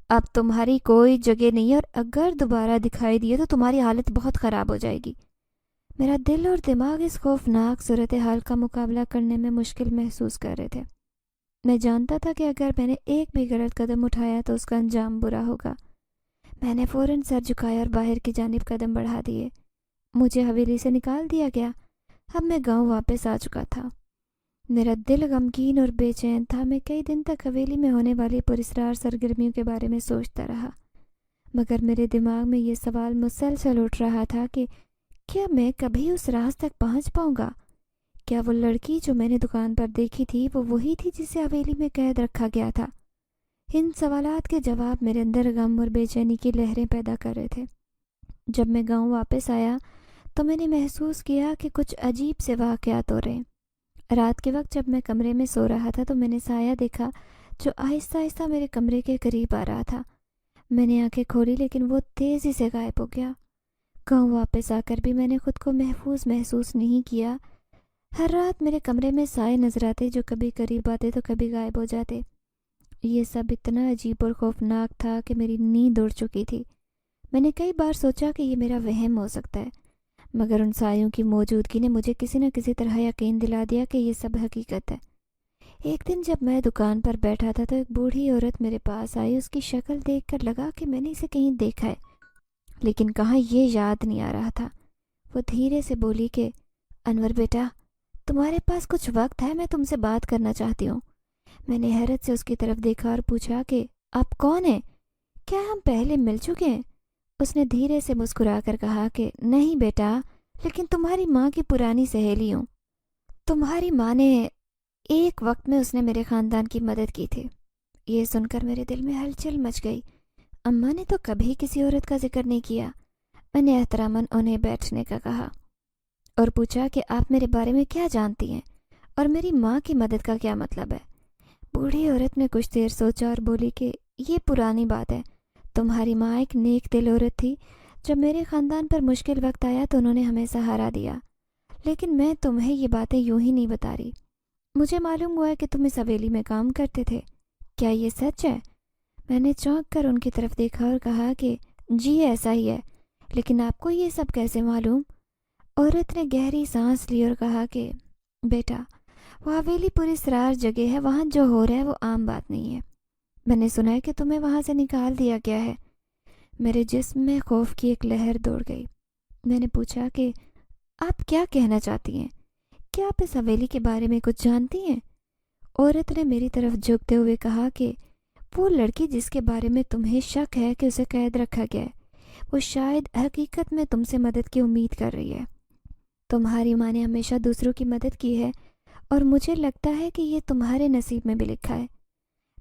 اب تمہاری کوئی جگہ نہیں اور اگر دوبارہ دکھائی دیے تو تمہاری حالت بہت خراب ہو جائے گی۔ میرا دل اور دماغ اس خوفناک صورتحال کا مقابلہ کرنے میں مشکل محسوس کر رہے تھے۔ میں جانتا تھا کہ اگر میں نے ایک بھی غلط قدم اٹھایا تو اس کا انجام برا ہوگا۔ میں نے فوراً سر جھکایا اور باہر کی جانب قدم بڑھا دیے۔ مجھے حویلی سے نکال دیا گیا۔ اب میں گاؤں واپس آ چکا تھا۔ میرا دل غمگین اور بے چین تھا۔ میں کئی دن تک حویلی میں ہونے والی پراسرار سرگرمیوں کے بارے میں سوچتا رہا، مگر میرے دماغ میں یہ سوال مسلسل اٹھ رہا تھا کہ کیا میں کبھی اس راز تک پہنچ پاؤں گا؟ کیا وہ لڑکی جو میں نے دکان پر دیکھی تھی وہ وہی تھی جسے حویلی میں قید رکھا گیا تھا؟ ان سوالات کے جواب میرے اندر غم اور بے چینی کی لہریں پیدا کر رہے تھے۔ جب میں گاؤں واپس آیا تو میں نے محسوس کیا کہ کچھ عجیب سے واقعات ہو رہے ہیں۔ رات کے وقت جب میں کمرے میں سو رہا تھا تو میں نے سایہ دیکھا جو آہستہ آہستہ میرے کمرے کے قریب آ رہا تھا۔ میں نے آنکھیں کھولی لیکن وہ تیزی سے غائب ہو گیا۔ گاؤں واپس آ کر بھی میں نے خود کو محفوظ محسوس نہیں کیا۔ ہر رات میرے کمرے میں سائے نظر آتے جو کبھی قریب آتے تو کبھی غائب ہو جاتے۔ یہ سب اتنا عجیب اور خوفناک تھا کہ میری نیند اڑ چکی تھی۔ میں نے کئی بار سوچا کہ یہ میرا وہم ہو سکتا ہے، مگر ان سایوں کی موجودگی نے مجھے کسی نہ کسی طرح یقین دلا دیا کہ یہ سب حقیقت ہے۔ ایک دن جب میں دکان پر بیٹھا تھا تو ایک بوڑھی عورت میرے پاس آئی۔ اس کی شکل دیکھ کر لگا کہ میں نے اسے کہیں دیکھا ہے، لیکن کہاں یہ یاد نہیں آ رہا تھا۔ وہ دھیرے سے بولی کہ انور بیٹا، تمہارے پاس کچھ وقت ہے؟ میں تم سے بات کرنا چاہتی ہوں۔ میں نے حیرت سے اس کی طرف دیکھا اور پوچھا کہ آپ کون ہیں؟ کیا ہم پہلے مل چکے ہیں؟ اس نے دھیرے سے مسکرا کر کہا کہ نہیں بیٹا، لیکن تمہاری ماں کی پرانی سہیلی ہوں۔ تمہاری ماں نے ایک وقت میں اس نے میرے خاندان کی مدد کی تھی۔ یہ سن کر میرے دل میں ہلچل مچ گئی۔ اماں نے تو کبھی کسی عورت کا ذکر نہیں کیا۔ میں نے احتراماً انہیں بیٹھنے کا کہا اور پوچھا کہ آپ میرے بارے میں کیا جانتی ہیں اور میری ماں کی مدد کا کیا مطلب ہے؟ بوڑھی عورت نے کچھ دیر سوچا اور بولی کہ یہ پرانی بات ہے۔ تمہاری ماں ایک نیک دل عورت تھی۔ جب میرے خاندان پر مشکل وقت آیا تو انہوں نے ہمیں سہارا دیا، لیکن میں تمہیں یہ باتیں یوں ہی نہیں بتا رہی۔ مجھے معلوم ہوا ہے کہ تم اس حویلی میں کام کرتے تھے۔ کیا یہ سچ ہے؟ میں نے چونک کر ان کی طرف دیکھا اور کہا کہ جی ایسا ہی ہے، لیکن آپ کو یہ سب کیسے معلوم؟ عورت نے گہری سانس لی اور کہا کہ بیٹا، وہ حویلی پوری سرار جگہ ہے، وہاں جو ہو رہا ہے وہ عام بات نہیں ہے۔ میں نے سنا ہے کہ تمہیں وہاں سے نکال دیا گیا ہے۔ میرے جسم میں خوف کی ایک لہر دوڑ گئی۔ میں نے پوچھا کہ آپ کیا کہنا چاہتی ہیں؟ کیا آپ اس حویلی کے بارے میں کچھ جانتی ہیں؟ عورت نے میری طرف جھکتے ہوئے کہا کہ وہ لڑکی جس کے بارے میں تمہیں شک ہے کہ اسے قید رکھا گیا ہے، وہ شاید حقیقت میں تم سے مدد کی امید کر رہی ہے۔ تمہاری ماں نے ہمیشہ دوسروں کی مدد کی ہے اور مجھے لگتا ہے کہ یہ تمہارے نصیب میں بھی لکھا ہے۔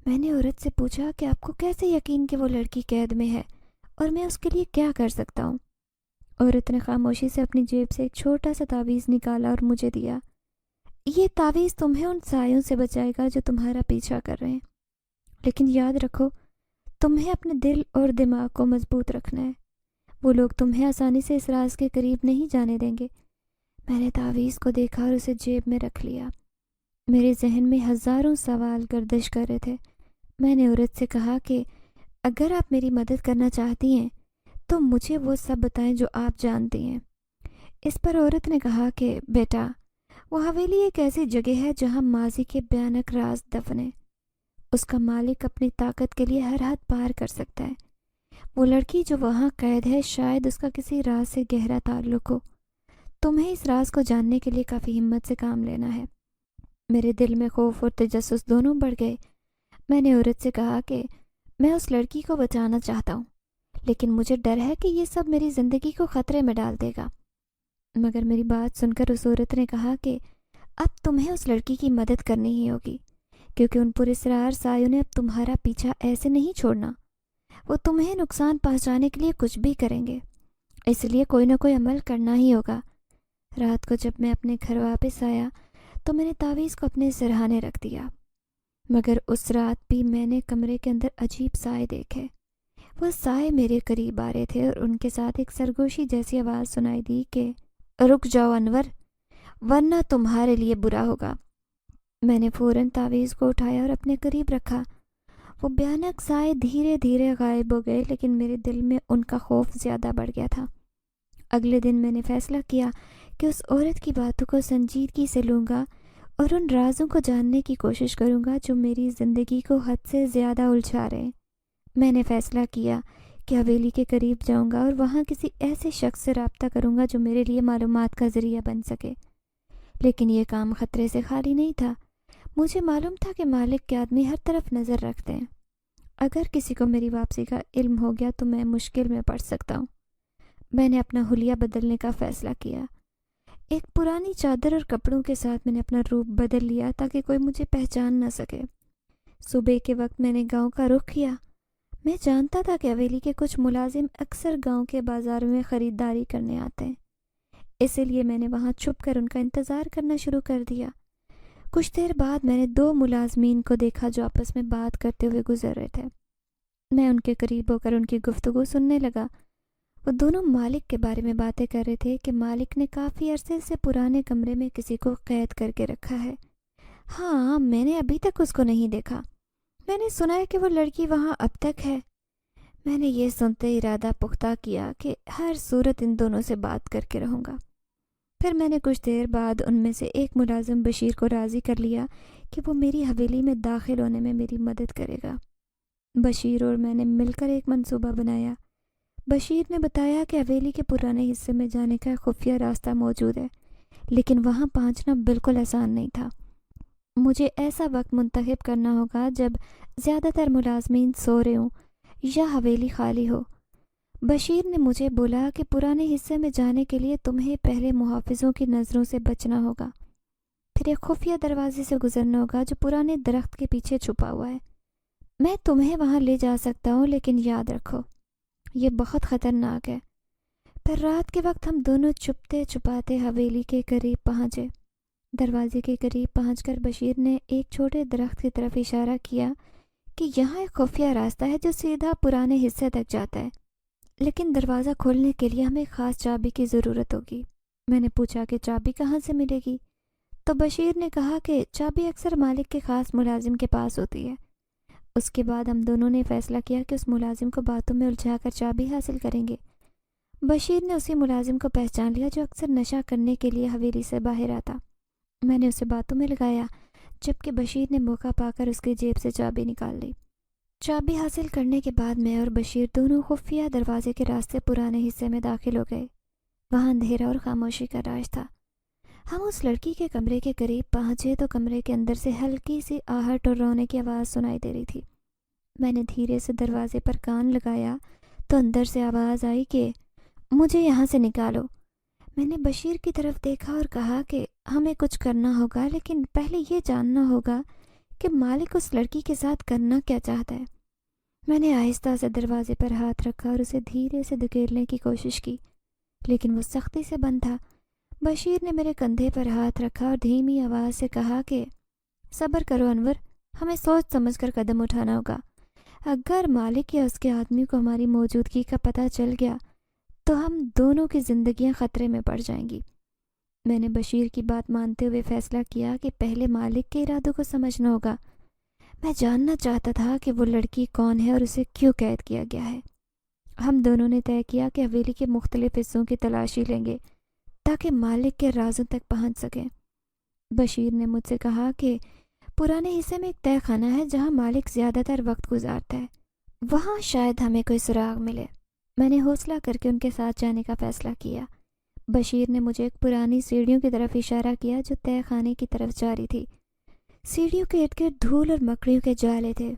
میں نے عورت سے پوچھا کہ آپ کو کیسے یقین کہ وہ لڑکی قید میں ہے اور میں اس کے لیے کیا کر سکتا ہوں؟ عورت نے خاموشی سے اپنی جیب سے ایک چھوٹا سا تعویذ نکالا اور مجھے دیا۔ یہ تعویذ تمہیں ان سایوں سے بچائے گا جو تمہارا پیچھا کر رہے ہیں، لیکن یاد رکھو تمہیں اپنے دل اور دماغ کو مضبوط رکھنا ہے۔ وہ لوگ تمہیں آسانی سے اس راز کے قریب نہیں جانے دیں گے۔ میں نے تعویذ کو دیکھا اور اسے جیب میں رکھ لیا۔ میرے ذہن میں ہزاروں سوال گردش کر رہے تھے۔ میں نے عورت سے کہا کہ اگر آپ میری مدد کرنا چاہتی ہیں تو مجھے وہ سب بتائیں جو آپ جانتی ہیں۔ اس پر عورت نے کہا کہ بیٹا، وہ حویلی ایک ایسی جگہ ہے جہاں ماضی کے بھیانک راز دفن ہیں۔ اس کا مالک اپنی طاقت کے لیے ہر حد پار کر سکتا ہے۔ وہ لڑکی جو وہاں قید ہے شاید اس کا کسی راز سے گہرا تعلق ہو۔ تمہیں اس راز کو جاننے کے لیے کافی ہمت سے کام لینا ہے۔ میرے دل میں خوف اور تجسس دونوں بڑھ گئے۔ میں نے عورت سے کہا کہ میں اس لڑکی کو بچانا چاہتا ہوں، لیکن مجھے ڈر ہے کہ یہ سب میری زندگی کو خطرے میں ڈال دے گا۔ مگر میری بات سن کر اس عورت نے کہا کہ اب تمہیں اس لڑکی کی مدد کرنی ہی ہوگی، کیونکہ ان پراسرار سایوں نے اب تمہارا پیچھا ایسے نہیں چھوڑنا۔ وہ تمہیں نقصان پہنچانے کے لیے کچھ بھی کریں گے، اس لیے کوئی نہ کوئی عمل کرنا ہی ہوگا۔ رات کو جب میں اپنے گھر واپس آیا تو میں نے تعویذ کو اپنے سرہانے رکھ دیا، مگر اس رات بھی میں نے کمرے کے اندر عجیب سائے دیکھے۔ وہ سائے میرے قریب آ رہے تھے اور ان کے ساتھ ایک سرگوشی جیسی آواز سنائی دی کہ رک جاؤ انور، ورنہ تمہارے لیے برا ہوگا۔ میں نے فوراً تعویذ کو اٹھایا اور اپنے قریب رکھا۔ وہ بھیانک سائے دھیرے دھیرے غائب ہو گئے، لیکن میرے دل میں ان کا خوف زیادہ بڑھ گیا تھا۔ اگلے دن میں نے فیصلہ کیا کہ اس عورت کی باتوں کو سنجیدگی سے لوں گا اور ان رازوں کو جاننے کی کوشش کروں گا جو میری زندگی کو حد سے زیادہ الجھا رہے ہیں۔ میں نے فیصلہ کیا کہ حویلی کے قریب جاؤں گا اور وہاں کسی ایسے شخص سے رابطہ کروں گا جو میرے لیے معلومات کا ذریعہ بن سکے، لیکن یہ کام خطرے سے خالی نہیں تھا۔ مجھے معلوم تھا کہ مالک کے آدمی ہر طرف نظر رکھتے ہیں۔ اگر کسی کو میری واپسی کا علم ہو گیا تو میں مشکل میں پڑ سکتا ہوں۔ میں نے اپنا حلیہ بدلنے کا فیصلہ کیا۔ ایک پرانی چادر اور کپڑوں کے ساتھ میں نے اپنا روپ بدل لیا تاکہ کوئی مجھے پہچان نہ سکے۔ صبح کے وقت میں نے گاؤں کا رخ کیا۔ میں جانتا تھا کہ حویلی کے کچھ ملازم اکثر گاؤں کے بازاروں میں خریداری کرنے آتے ہیں، اسی لیے میں نے وہاں چھپ کر ان کا انتظار کرنا شروع کر دیا۔ کچھ دیر بعد میں نے 2 ملازمین کو دیکھا جو آپس میں بات کرتے ہوئے گزر رہے تھے۔ میں ان کے قریب ہو کر ان کی گفتگو سننے لگا۔ وہ دونوں مالک کے بارے میں باتیں کر رہے تھے کہ مالک نے کافی عرصے سے پرانے کمرے میں کسی کو قید کر کے رکھا ہے۔ ہاں، میں نے ابھی تک اس کو نہیں دیکھا۔ میں نے سنا ہے کہ وہ لڑکی وہاں اب تک ہے۔ میں نے یہ سنتے ارادہ پختہ کیا کہ ہر صورت ان دونوں سے بات کر کے رہوں گا۔ پھر میں نے کچھ دیر بعد ان میں سے ایک ملازم بشیر کو راضی کر لیا کہ وہ میری حویلی میں داخل ہونے میں میری مدد کرے گا۔ بشیر اور میں نے مل کر ایک منصوبہ بنایا۔ بشیر نے بتایا کہ حویلی کے پرانے حصے میں جانے کا خفیہ راستہ موجود ہے، لیکن وہاں پہنچنا بالکل آسان نہیں تھا۔ مجھے ایسا وقت منتخب کرنا ہوگا جب زیادہ تر ملازمین سو رہے ہوں یا حویلی خالی ہو۔ بشیر نے مجھے بولا کہ پرانے حصے میں جانے کے لیے تمہیں پہلے محافظوں کی نظروں سے بچنا ہوگا، پھر ایک خفیہ دروازے سے گزرنا ہوگا جو پرانے درخت کے پیچھے چھپا ہوا ہے۔ میں تمہیں وہاں لے جا سکتا ہوں، لیکن یاد رکھو یہ بہت خطرناک ہے۔ پھر رات کے وقت ہم دونوں چھپتے چھپاتے حویلی کے قریب پہنچے۔ دروازے کے قریب پہنچ کر بشیر نے ایک چھوٹے درخت کی طرف اشارہ کیا کہ یہاں ایک خفیہ راستہ ہے جو سیدھا پرانے حصے تک جاتا ہے، لیکن دروازہ کھولنے کے لیے ہمیں خاص چابی کی ضرورت ہوگی۔ میں نے پوچھا کہ چابی کہاں سے ملے گی؟ تو بشیر نے کہا کہ چابی اکثر مالک کے خاص ملازم کے پاس ہوتی ہے۔ اس کے بعد ہم دونوں نے فیصلہ کیا کہ اس ملازم کو باتوں میں الجھا کر چابی حاصل کریں گے۔ بشیر نے اسی ملازم کو پہچان لیا جو اکثر نشہ کرنے کے لیے حویلی سے باہر آتا۔ میں نے اسے باتوں میں لگایا، جبکہ بشیر نے موقع پا کر اس کی جیب سے چابی نکال لی۔ چابی حاصل کرنے کے بعد میں اور بشیر دونوں خفیہ دروازے کے راستے پرانے حصے میں داخل ہو گئے۔ وہاں اندھیرا اور خاموشی کا راج تھا۔ ہم اس لڑکی کے کمرے کے قریب پہنچے تو کمرے کے اندر سے ہلکی سی آہٹ اور رونے کی آواز سنائی دے رہی تھی۔ میں نے دھیرے سے دروازے پر کان لگایا تو اندر سے آواز آئی کہ مجھے یہاں سے نکالو۔ میں نے بشیر کی طرف دیکھا اور کہا کہ ہمیں کچھ کرنا ہوگا، لیکن پہلے یہ جاننا ہوگا کہ مالک اس لڑکی کے ساتھ کرنا کیا چاہتا ہے۔ میں نے آہستہ سے دروازے پر ہاتھ رکھا اور اسے دھیرے سے دھکیلنے کی کوشش کی، لیکن وہ سختی سے بند تھا۔ بشیر نے میرے کندھے پر ہاتھ رکھا اور دھیمی آواز سے کہا کہ صبر کرو انور، ہمیں سوچ سمجھ کر قدم اٹھانا ہوگا۔ اگر مالک یا اس کے آدمی کو ہماری موجودگی کا پتہ چل گیا تو ہم دونوں کی زندگیاں خطرے میں پڑ جائیں گی۔ میں نے بشیر کی بات مانتے ہوئے فیصلہ کیا کہ پہلے مالک کے ارادوں کو سمجھنا ہوگا۔ میں جاننا چاہتا تھا کہ وہ لڑکی کون ہے اور اسے کیوں قید کیا گیا ہے۔ ہم دونوں نے طے کیا کہ حویلی کے مختلف حصوں کی تلاشی لیں گے تاکہ مالک کے رازوں تک پہنچ سکیں۔ بشیر نے مجھ سے کہا کہ پرانے حصے میں ایک تہہ خانہ ہے جہاں مالک زیادہ تر وقت گزارتا ہے، وہاں شاید ہمیں کوئی سراغ ملے۔ میں نے حوصلہ کر کے ان کے ساتھ جانے کا فیصلہ کیا۔ بشیر نے مجھے ایک پرانی سیڑھیوں کی طرف اشارہ کیا جو تہہ خانے کی طرف جا رہی تھی۔ سیڑھیوں کے ارد گرد دھول اور مکڑیوں کے جالے تھے،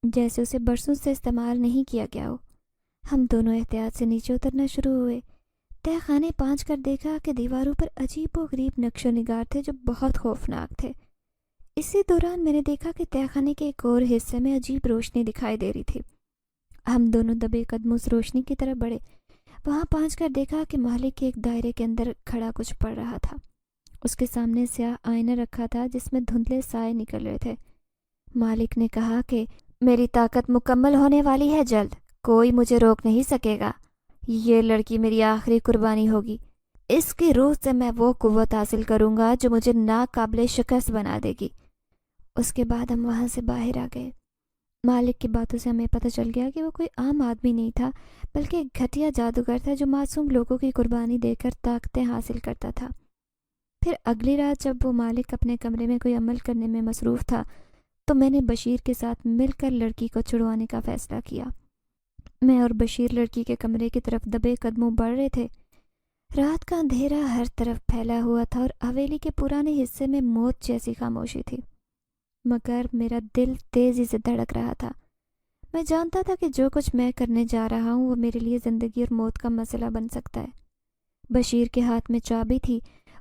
جیسے اسے برسوں سے استعمال نہیں کیا گیا ہو۔ ہم دونوں احتیاط سے نیچے اترنا شروع ہوئے۔ تہہ خانے پہنچ کر دیکھا کہ دیواروں پر عجیب و غریب نقش و نگار تھے جو بہت خوفناک تھے۔ اسی دوران میں نے دیکھا کہ تہہ خانے کے ایک اور حصے میں عجیب روشنی دکھائی دے رہی تھی۔ ہم دونوں دبے قدم اس روشنی کی طرف بڑھے۔ وہاں پہنچ کر دیکھا کہ مالک کے ایک دائرے کے اندر کھڑا کچھ پڑ رہا تھا۔ اس کے سامنے سیاہ آئینہ رکھا تھا جس میں دھندلے سائے نکل رہے تھے۔ مالک نے کہا کہ میری طاقت مکمل ہونے والی ہے جلد، کوئی مجھے روک نہیں سکے گا۔ یہ لڑکی میری آخری قربانی ہوگی۔ اس کی روح سے میں وہ قوت حاصل کروں گا جو مجھے ناقابل شکست بنا دے گی۔ اس کے بعد ہم وہاں سے باہر آ گئے۔ مالک کی باتوں سے ہمیں پتہ چل گیا کہ وہ کوئی عام آدمی نہیں تھا، بلکہ ایک گھٹیا جادوگر تھا جو معصوم لوگوں کی قربانی دے کر طاقتیں حاصل کرتا تھا۔ پھر اگلی رات جب وہ مالک اپنے کمرے میں کوئی عمل کرنے میں مصروف تھا تو میں نے بشیر کے ساتھ مل کر لڑکی کو چھڑوانے کا فیصلہ کیا۔ میں اور بشیر لڑکی کے کمرے کی طرف دبے قدموں بڑھ رہے تھے۔ رات کا اندھیرا ہر طرف پھیلا ہوا تھا اور حویلی کے پرانے حصے میں موت جیسی خاموشی تھی، مگر میرا دل تیزی سے دھڑک رہا تھا۔ میں جانتا تھا کہ جو کچھ میں کرنے جا رہا ہوں وہ میرے لیے زندگی اور موت کا مسئلہ بن سکتا ہے۔ بشیر کے ہاتھ میں چابی تھی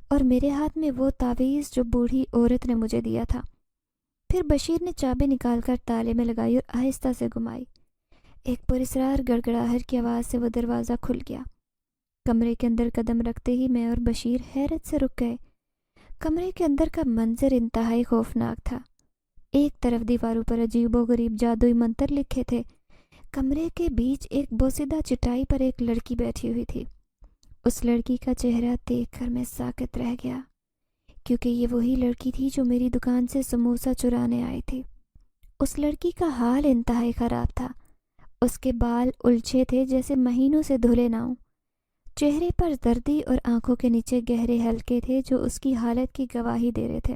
اور میرے ہاتھ میں وہ تعویذ جو بوڑھی عورت نے مجھے دیا تھا۔ پھر بشیر نے چابی نکال کر تالے میں لگائی اور آہستہ سے گھمائی۔ ایک پراسرار گڑگڑاہٹ کی آواز سے وہ دروازہ کھل گیا۔ کمرے کے اندر قدم رکھتے ہی میں اور بشیر حیرت سے رک گئے۔ کمرے کے اندر کا منظر انتہائی خوفناک تھا۔ ایک طرف دیواروں پر عجیب و غریب جادوئی منتر لکھے تھے۔ کمرے کے بیچ ایک بوسیدہ چٹائی پر ایک لڑکی بیٹھی ہوئی تھی۔ اس لڑکی کا چہرہ دیکھ کر میں ساکت رہ گیا، کیونکہ یہ وہی لڑکی تھی جو میری دکان سے سموسہ چرانے آئی تھی۔ اس لڑکی کا حال انتہائی خراب تھا۔ اس کے بال الجھے تھے جیسے مہینوں سے دھلے نہ ہوں۔ چہرے پر زردی اور آنکھوں کے نیچے گہرے حلقے تھے جو اس کی حالت کی گواہی دے رہے تھے۔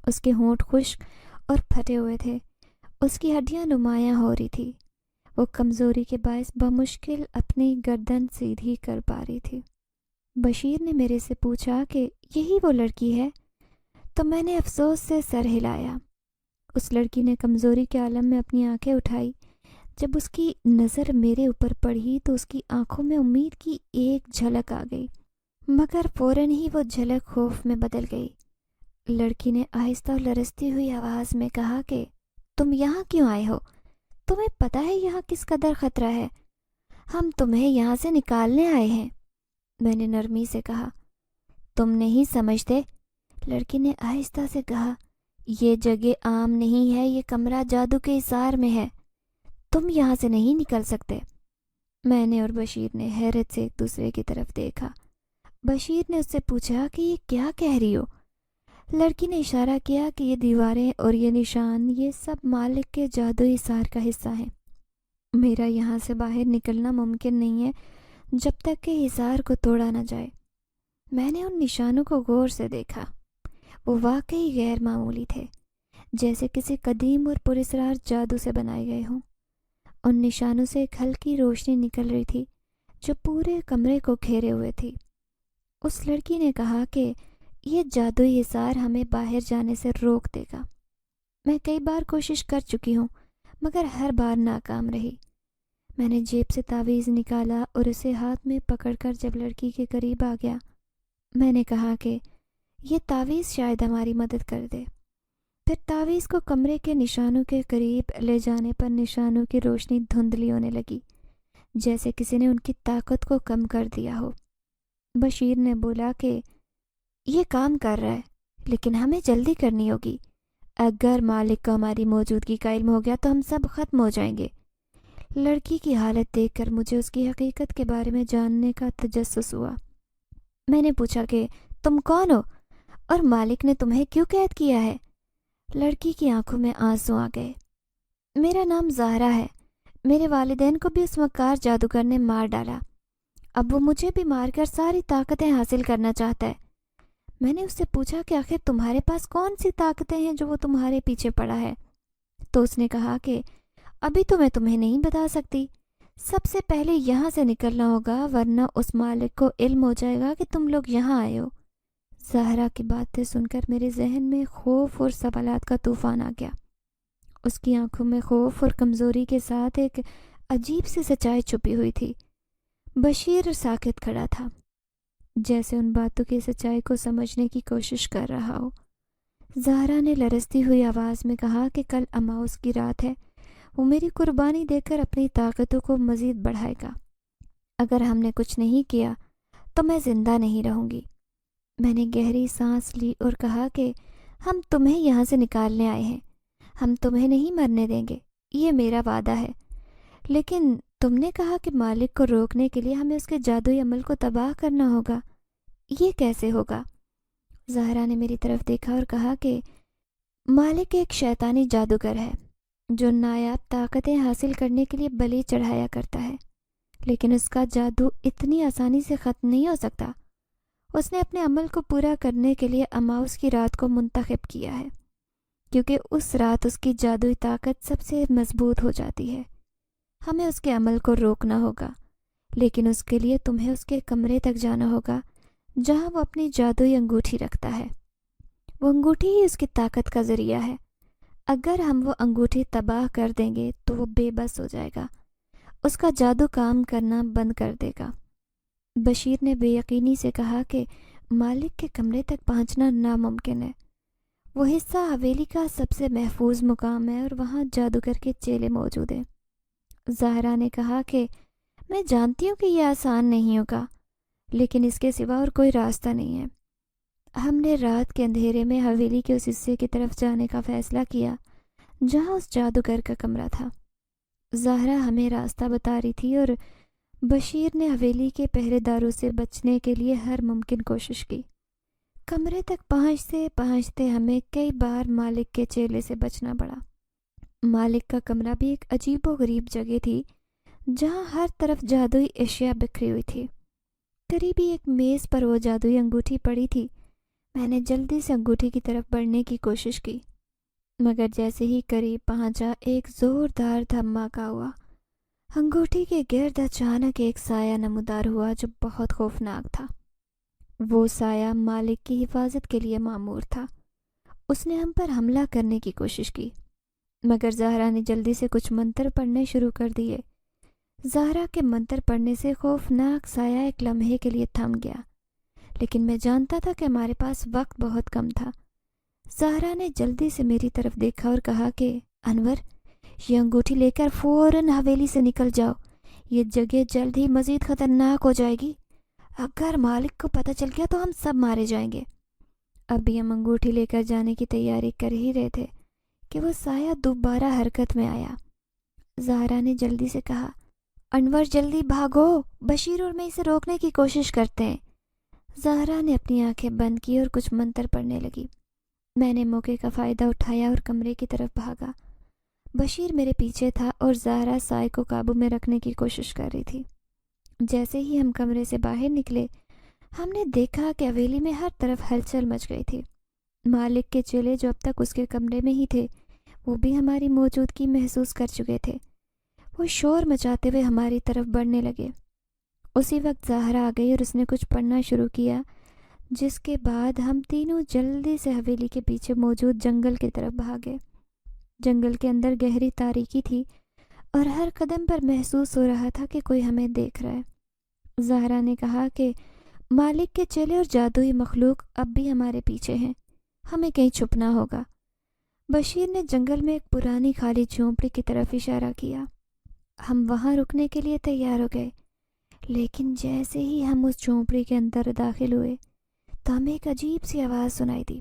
اس کے ہونٹ خشک اور پھٹے ہوئے تھے۔ اس کی ہڈیاں نمایاں ہو رہی تھی۔ وہ کمزوری کے باعث بمشکل اپنی گردن سیدھی کر پا رہی تھی۔ بشیر نے میرے سے پوچھا کہ یہی وہ لڑکی ہے؟ تو میں نے افسوس سے سر ہلایا۔ اس لڑکی نے کمزوری کے عالم میں اپنی آنکھیں اٹھائی۔ جب اس کی نظر میرے اوپر پڑی تو اس کی آنکھوں میں امید کی ایک جھلک آ گئی، مگر فوراً ہی وہ جھلک خوف میں بدل گئی۔ لڑکی نے آہستہ اور لرزتی ہوئی آواز میں کہا کہ تم یہاں کیوں آئے ہو؟ تمہیں پتہ ہے یہاں کس قدر خطرہ ہے؟ ہم تمہیں یہاں سے نکالنے آئے ہیں۔ میں نے نرمی سے کہا۔ تم نہیں سمجھتے، لڑکی نے آہستہ سے کہا، یہ جگہ عام نہیں ہے، یہ کمرہ جادو کے اثار میں ہے، تم یہاں سے نہیں نکل سکتے۔ میں نے اور بشیر نے حیرت سے ایک دوسرے کی طرف دیکھا۔ بشیر نے اس سے پوچھا کہ یہ کیا کہہ رہی ہو؟ لڑکی نے اشارہ کیا کہ یہ دیواریں اور یہ نشان، یہ سب مالک کے جادوئی اثار کا حصہ ہیں۔ میرا یہاں سے باہر نکلنا ممکن نہیں ہے جب تک کہ اثار کو توڑا نہ جائے۔ میں نے ان نشانوں کو غور سے دیکھا۔ وہ واقعی غیر معمولی تھے، جیسے کسی قدیم اور پراسرار جادو سے بنائے گئے ہوں۔ ان نشانوں سے ایک ہلکی روشنی نکل رہی تھی جو پورے کمرے کو گھیرے ہوئے تھی۔ اس لڑکی نے کہا کہ یہ جادوئی حصار ہمیں باہر جانے سے روک دے گا۔ میں کئی بار کوشش کر چکی ہوں، مگر ہر بار ناکام رہی۔ میں نے جیب سے تعویذ نکالا اور اسے ہاتھ میں پکڑ کر جب لڑکی کے قریب آ گیا، میں نے کہا کہ یہ تعویذ شاید ہماری مدد کر دے۔ پھر تعویذ کو کمرے کے نشانوں کے قریب لے جانے پر نشانوں کی روشنی دھندلی ہونے لگی، جیسے کسی نے ان کی طاقت کو کم کر دیا ہو۔ بشیر نے بولا کہ یہ کام کر رہا ہے، لیکن ہمیں جلدی کرنی ہوگی۔ اگر مالک کو ہماری موجودگی کا علم ہو گیا تو ہم سب ختم ہو جائیں گے۔ لڑکی کی حالت دیکھ کر مجھے اس کی حقیقت کے بارے میں جاننے کا تجسس ہوا۔ میں نے پوچھا کہ تم کون ہو اور مالک نے تمہیں کیوں قید کیا ہے؟ لڑکی کی آنکھوں میں آنسو آ گئے۔ میرا نام زہرا ہے۔ میرے والدین کو بھی اس مکار جادوگر نے مار ڈالا۔ اب وہ مجھے بھی مار کر ساری طاقتیں حاصل کرنا چاہتا ہے۔ میں نے اس سے پوچھا کہ آخر تمہارے پاس کون سی طاقتیں ہیں جو وہ تمہارے پیچھے پڑا ہے؟ تو اس نے کہا کہ ابھی تو میں تمہیں نہیں بتا سکتی، سب سے پہلے یہاں سے نکلنا ہوگا، ورنہ اس مالک کو علم ہو جائے گا کہ تم لوگ یہاں آئے ہو۔ زہرا کی باتیں سن کر میرے ذہن میں خوف اور سوالات کا طوفان آ گیا۔ اس کی آنکھوں میں خوف اور کمزوری کے ساتھ ایک عجیب سی سچائی چھپی ہوئی تھی۔ بشیر ساکت کھڑا تھا، جیسے ان باتوں کی سچائی کو سمجھنے کی کوشش کر رہا ہو۔ زہرا نے لرزتی ہوئی آواز میں کہا کہ کل اماؤس کی رات ہے، وہ میری قربانی دے کر اپنی طاقتوں کو مزید بڑھائے گا۔ اگر ہم نے کچھ نہیں کیا تو میں زندہ نہیں رہوں گی۔ میں نے گہری سانس لی اور کہا کہ ہم تمہیں یہاں سے نکالنے آئے ہیں، ہم تمہیں نہیں مرنے دیں گے، یہ میرا وعدہ ہے۔ لیکن تم نے کہا کہ مالک کو روکنے کے لیے ہمیں اس کے جادوئی عمل کو تباہ کرنا ہوگا، یہ کیسے ہوگا؟ زہرا نے میری طرف دیکھا اور کہا کہ مالک ایک شیطانی جادوگر ہے، جو نایاب طاقتیں حاصل کرنے کے لیے بلی چڑھایا کرتا ہے، لیکن اس کا جادو اتنی آسانی سے ختم نہیں ہو سکتا۔ اس نے اپنے عمل کو پورا کرنے کے لیے اماؤس کی رات کو منتخب کیا ہے، کیونکہ اس رات اس کی جادوئی طاقت سب سے مضبوط ہو جاتی ہے۔ ہمیں اس کے عمل کو روکنا ہوگا، لیکن اس کے لیے تمہیں اس کے کمرے تک جانا ہوگا جہاں وہ اپنی جادوئی انگوٹھی رکھتا ہے۔ وہ انگوٹھی ہی اس کی طاقت کا ذریعہ ہے۔ اگر ہم وہ انگوٹھی تباہ کر دیں گے تو وہ بے بس ہو جائے گا، اس کا جادو کام کرنا بند کر دے گا۔ بشیر نے بے یقینی سے کہا کہ مالک کے کمرے تک پہنچنا ناممکن ہے۔ وہ حصہ حویلی کا سب سے محفوظ مقام ہے اور وہاں جادوگر کے چیلے موجود ہیں۔ زہرا نے کہا کہ میں جانتی ہوں کہ یہ آسان نہیں ہوگا، لیکن اس کے سوا اور کوئی راستہ نہیں ہے۔ ہم نے رات کے اندھیرے میں حویلی کے اس حصے کی طرف جانے کا فیصلہ کیا جہاں اس جادوگر کا کمرہ تھا۔ زہرا ہمیں راستہ بتا رہی تھی اور بشیر نے حویلی کے پہرے داروں سے بچنے کے لیے ہر ممکن کوشش کی۔ کمرے تک پہنچتے پہنچتے ہمیں کئی بار مالک کے چیلے سے بچنا پڑا۔ مالک کا کمرہ بھی ایک عجیب و غریب جگہ تھی جہاں ہر طرف جادوئی اشیاء بکھری ہوئی تھی۔ قریبی ایک میز پر وہ جادوئی انگوٹھی پڑی تھی۔ میں نے جلدی سے انگوٹھی کی طرف بڑھنے کی کوشش کی، مگر جیسے ہی قریب پہنچا ایک زوردار دھماکہ ہوا۔ انگوٹھی کے گرد اچانک ایک سایہ نمودار ہوا جو بہت خوفناک تھا۔ وہ سایہ مالک کی حفاظت کے لیے مامور تھا۔ اس نے ہم پر حملہ کرنے کی کوشش کی، مگر زہرا نے جلدی سے کچھ منتر پڑھنے شروع کر دیے۔ زہرا کے منتر پڑھنے سے خوفناک سایہ ایک لمحے کے لیے تھم گیا، لیکن میں جانتا تھا کہ ہمارے پاس وقت بہت کم تھا۔ زہرا نے جلدی سے میری طرف دیکھا اور کہا کہ انور، یہ انگوٹھی لے کر فوراً حویلی سے نکل جاؤ، یہ جگہ جلد ہی مزید خطرناک ہو جائے گی۔ اگر مالک کو پتہ چل گیا تو ہم سب مارے جائیں گے۔ ابھی ہم انگوٹھی لے کر جانے کی تیاری کر ہی رہے تھے کہ وہ سایہ دوبارہ حرکت میں آیا۔ زہرا نے جلدی سے کہا، انور جلدی بھاگو، بشیر اور میں اسے روکنے کی کوشش کرتے ہیں۔ زہرا نے اپنی آنکھیں بند کی اور کچھ منتر پڑھنے لگی۔ میں نے موقع کا فائدہ اٹھایا اور کمرے کی طرف بھاگا۔ بشیر میرے پیچھے تھا اور زہرا سائے کو قابو میں رکھنے کی کوشش کر رہی تھی۔ جیسے ہی ہم کمرے سے باہر نکلے، ہم نے دیکھا کہ حویلی میں ہر طرف ہلچل مچ گئی تھی۔ مالک کے چیلے جو اب تک اس کے کمرے میں ہی تھے، وہ بھی ہماری موجودگی محسوس کر چکے تھے۔ وہ شور مچاتے ہوئے ہماری طرف بڑھنے لگے۔ اسی وقت زہرا آ گئی اور اس نے کچھ پڑھنا شروع کیا، جس کے بعد ہم تینوں جلدی سے حویلی کے پیچھے موجود جنگل کی طرف بھاگے۔ جنگل کے اندر گہری تاریکی تھی اور ہر قدم پر محسوس ہو رہا تھا کہ کوئی ہمیں دیکھ رہا ہے۔ زہرا نے کہا کہ مالک کے چیلے اور جادوئی مخلوق اب بھی ہمارے پیچھے ہیں، ہمیں کہیں چھپنا ہوگا۔ بشیر نے جنگل میں ایک پرانی خالی جھونپڑی کی طرف اشارہ کیا۔ ہم وہاں رکنے کے لیے تیار ہو گئے، لیکن جیسے ہی ہم اس جھونپڑی کے اندر داخل ہوئے تو ہمیں ایک عجیب سی آواز سنائی دی۔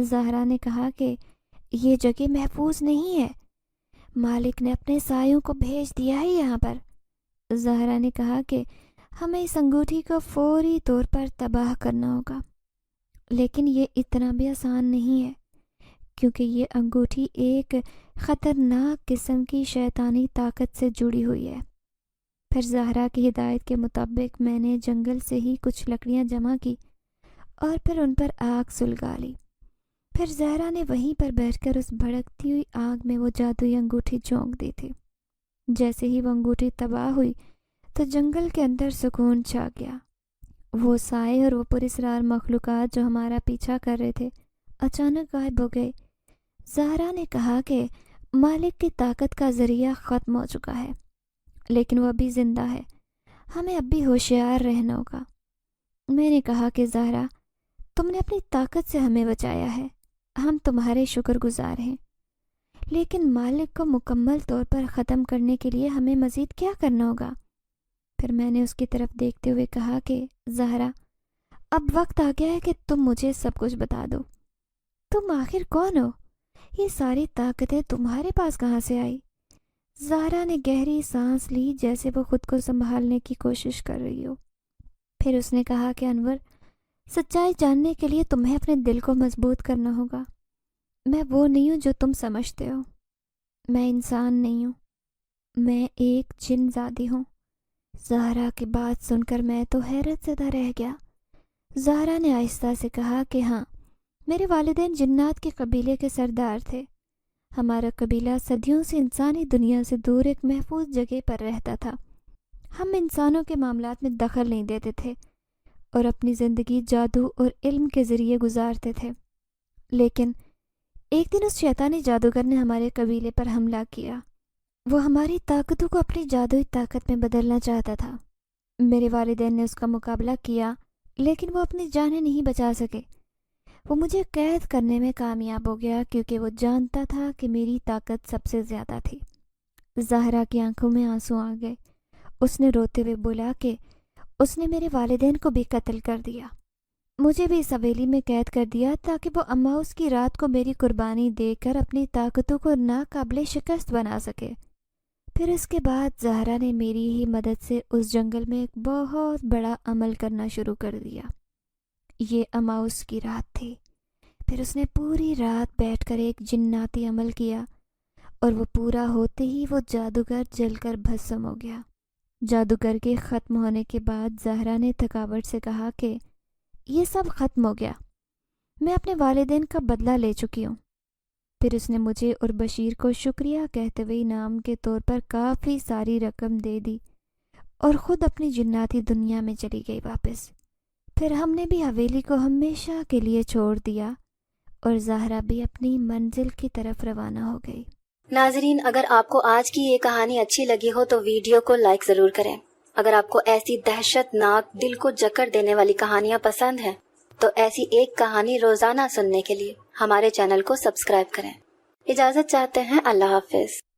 زہرا نے کہا کہ یہ جگہ محفوظ نہیں ہے، مالک نے اپنے سایوں کو بھیج دیا ہے یہاں پر۔ زہرا نے کہا کہ ہمیں اس انگوٹھی کو فوری طور پر تباہ کرنا ہوگا، لیکن یہ اتنا بھی آسان نہیں ہے، کیونکہ یہ انگوٹھی ایک خطرناک قسم کی شیطانی طاقت سے جڑی ہوئی ہے۔ پھر زہرا کی ہدایت کے مطابق میں نے جنگل سے ہی کچھ لکڑیاں جمع کی اور پھر ان پر آگ سلگا لی۔ پھر زہرا نے وہیں پر بیٹھ کر اس بھڑکتی ہوئی آگ میں وہ جادوئی انگوٹھی جھونک دی تھی۔ جیسے ہی وہ انگوٹھی تباہ ہوئی تو جنگل کے اندر سکون چھا گیا۔ وہ سائے اور وہ پراسرار مخلوقات جو ہمارا پیچھا کر رہے تھے اچانک غائب ہو گئے۔ زہرا نے کہا کہ مالک کی طاقت کا ذریعہ ختم ہو چکا ہے، لیکن وہ ابھی زندہ ہے، ہمیں اب بھی ہوشیار رہنا ہوگا۔ میں نے کہا کہ زہرا، تم نے اپنی طاقت سے ہمیں بچایا ہے، ہم تمہارے شکر گزار ہیں، لیکن مالک کو مکمل طور پر ختم کرنے کے لیے ہمیں مزید کیا کرنا ہوگا؟ پھر میں نے اس کی طرف دیکھتے ہوئے کہا کہ زہرا، اب وقت آ گیا ہے کہ تم مجھے سب کچھ بتا دو۔ تم آخر کون ہو؟ یہ ساری طاقتیں تمہارے پاس کہاں سے آئی؟ زہرا نے گہری سانس لی جیسے وہ خود کو سنبھالنے کی کوشش کر رہی ہو۔ پھر اس نے کہا کہ انور، سچائی جاننے کے لیے تمہیں اپنے دل کو مضبوط کرنا ہوگا۔ میں وہ نہیں ہوں جو تم سمجھتے ہو۔ میں انسان نہیں ہوں، میں ایک جن زادی ہوں۔ زہرا کی بات سن کر میں تو حیرت زدہ رہ گیا۔ زہرا نے آہستہ سے کہا کہ ہاں، میرے والدین جنات کے قبیلے کے سردار تھے۔ ہمارا قبیلہ صدیوں سے انسانی دنیا سے دور ایک محفوظ جگہ پر رہتا تھا۔ ہم انسانوں کے معاملات میں دخل نہیں دیتے تھے اور اپنی زندگی جادو اور علم کے ذریعے گزارتے تھے۔ لیکن ایک دن اس شیطانی جادوگر نے ہمارے قبیلے پر حملہ کیا۔ وہ ہماری طاقتوں کو اپنی جادوئی طاقت میں بدلنا چاہتا تھا۔ میرے والدین نے اس کا مقابلہ کیا، لیکن وہ اپنی جانیں نہیں بچا سکے۔ وہ مجھے قید کرنے میں کامیاب ہو گیا کیونکہ وہ جانتا تھا کہ میری طاقت سب سے زیادہ تھی۔ زہرا کی آنکھوں میں آنسو آ گئے۔ اس نے روتے ہوئے بولا کہ اس نے میرے والدین کو بھی قتل کر دیا، مجھے بھی اس حویلی میں قید کر دیا تاکہ وہ اماؤس کی رات کو میری قربانی دے کر اپنی طاقتوں کو ناقابل شکست بنا سکے۔ پھر اس کے بعد زہرا نے میری ہی مدد سے اس جنگل میں ایک بہت بڑا عمل کرنا شروع کر دیا۔ یہ اماؤس کی رات تھی۔ پھر اس نے پوری رات بیٹھ کر ایک جناتی عمل کیا اور وہ پورا ہوتے ہی وہ جادوگر جل کر بھسم ہو گیا۔ جادوگر کے ختم ہونے کے بعد زہرا نے تھکاوٹ سے کہا کہ یہ سب ختم ہو گیا، میں اپنے والدین کا بدلہ لے چکی ہوں۔ پھر اس نے مجھے اور بشیر کو شکریہ کہتے ہوئے انعام کے طور پر کافی ساری رقم دے دی اور خود اپنی جناتی دنیا میں چلی گئی واپس۔ پھر ہم نے بھی حویلی کو ہمیشہ کے لیے چھوڑ دیا اور زہرا بھی اپنی منزل کی طرف روانہ ہو گئی۔ ناظرین، اگر آپ کو آج کی یہ کہانی اچھی لگی ہو تو ویڈیو کو لائک ضرور کریں۔ اگر آپ کو ایسی دہشت ناک دل کو جکڑ دینے والی کہانیاں پسند ہیں تو ایسی ایک کہانی روزانہ سننے کے لیے ہمارے چینل کو سبسکرائب کریں۔ اجازت چاہتے ہیں، اللہ حافظ۔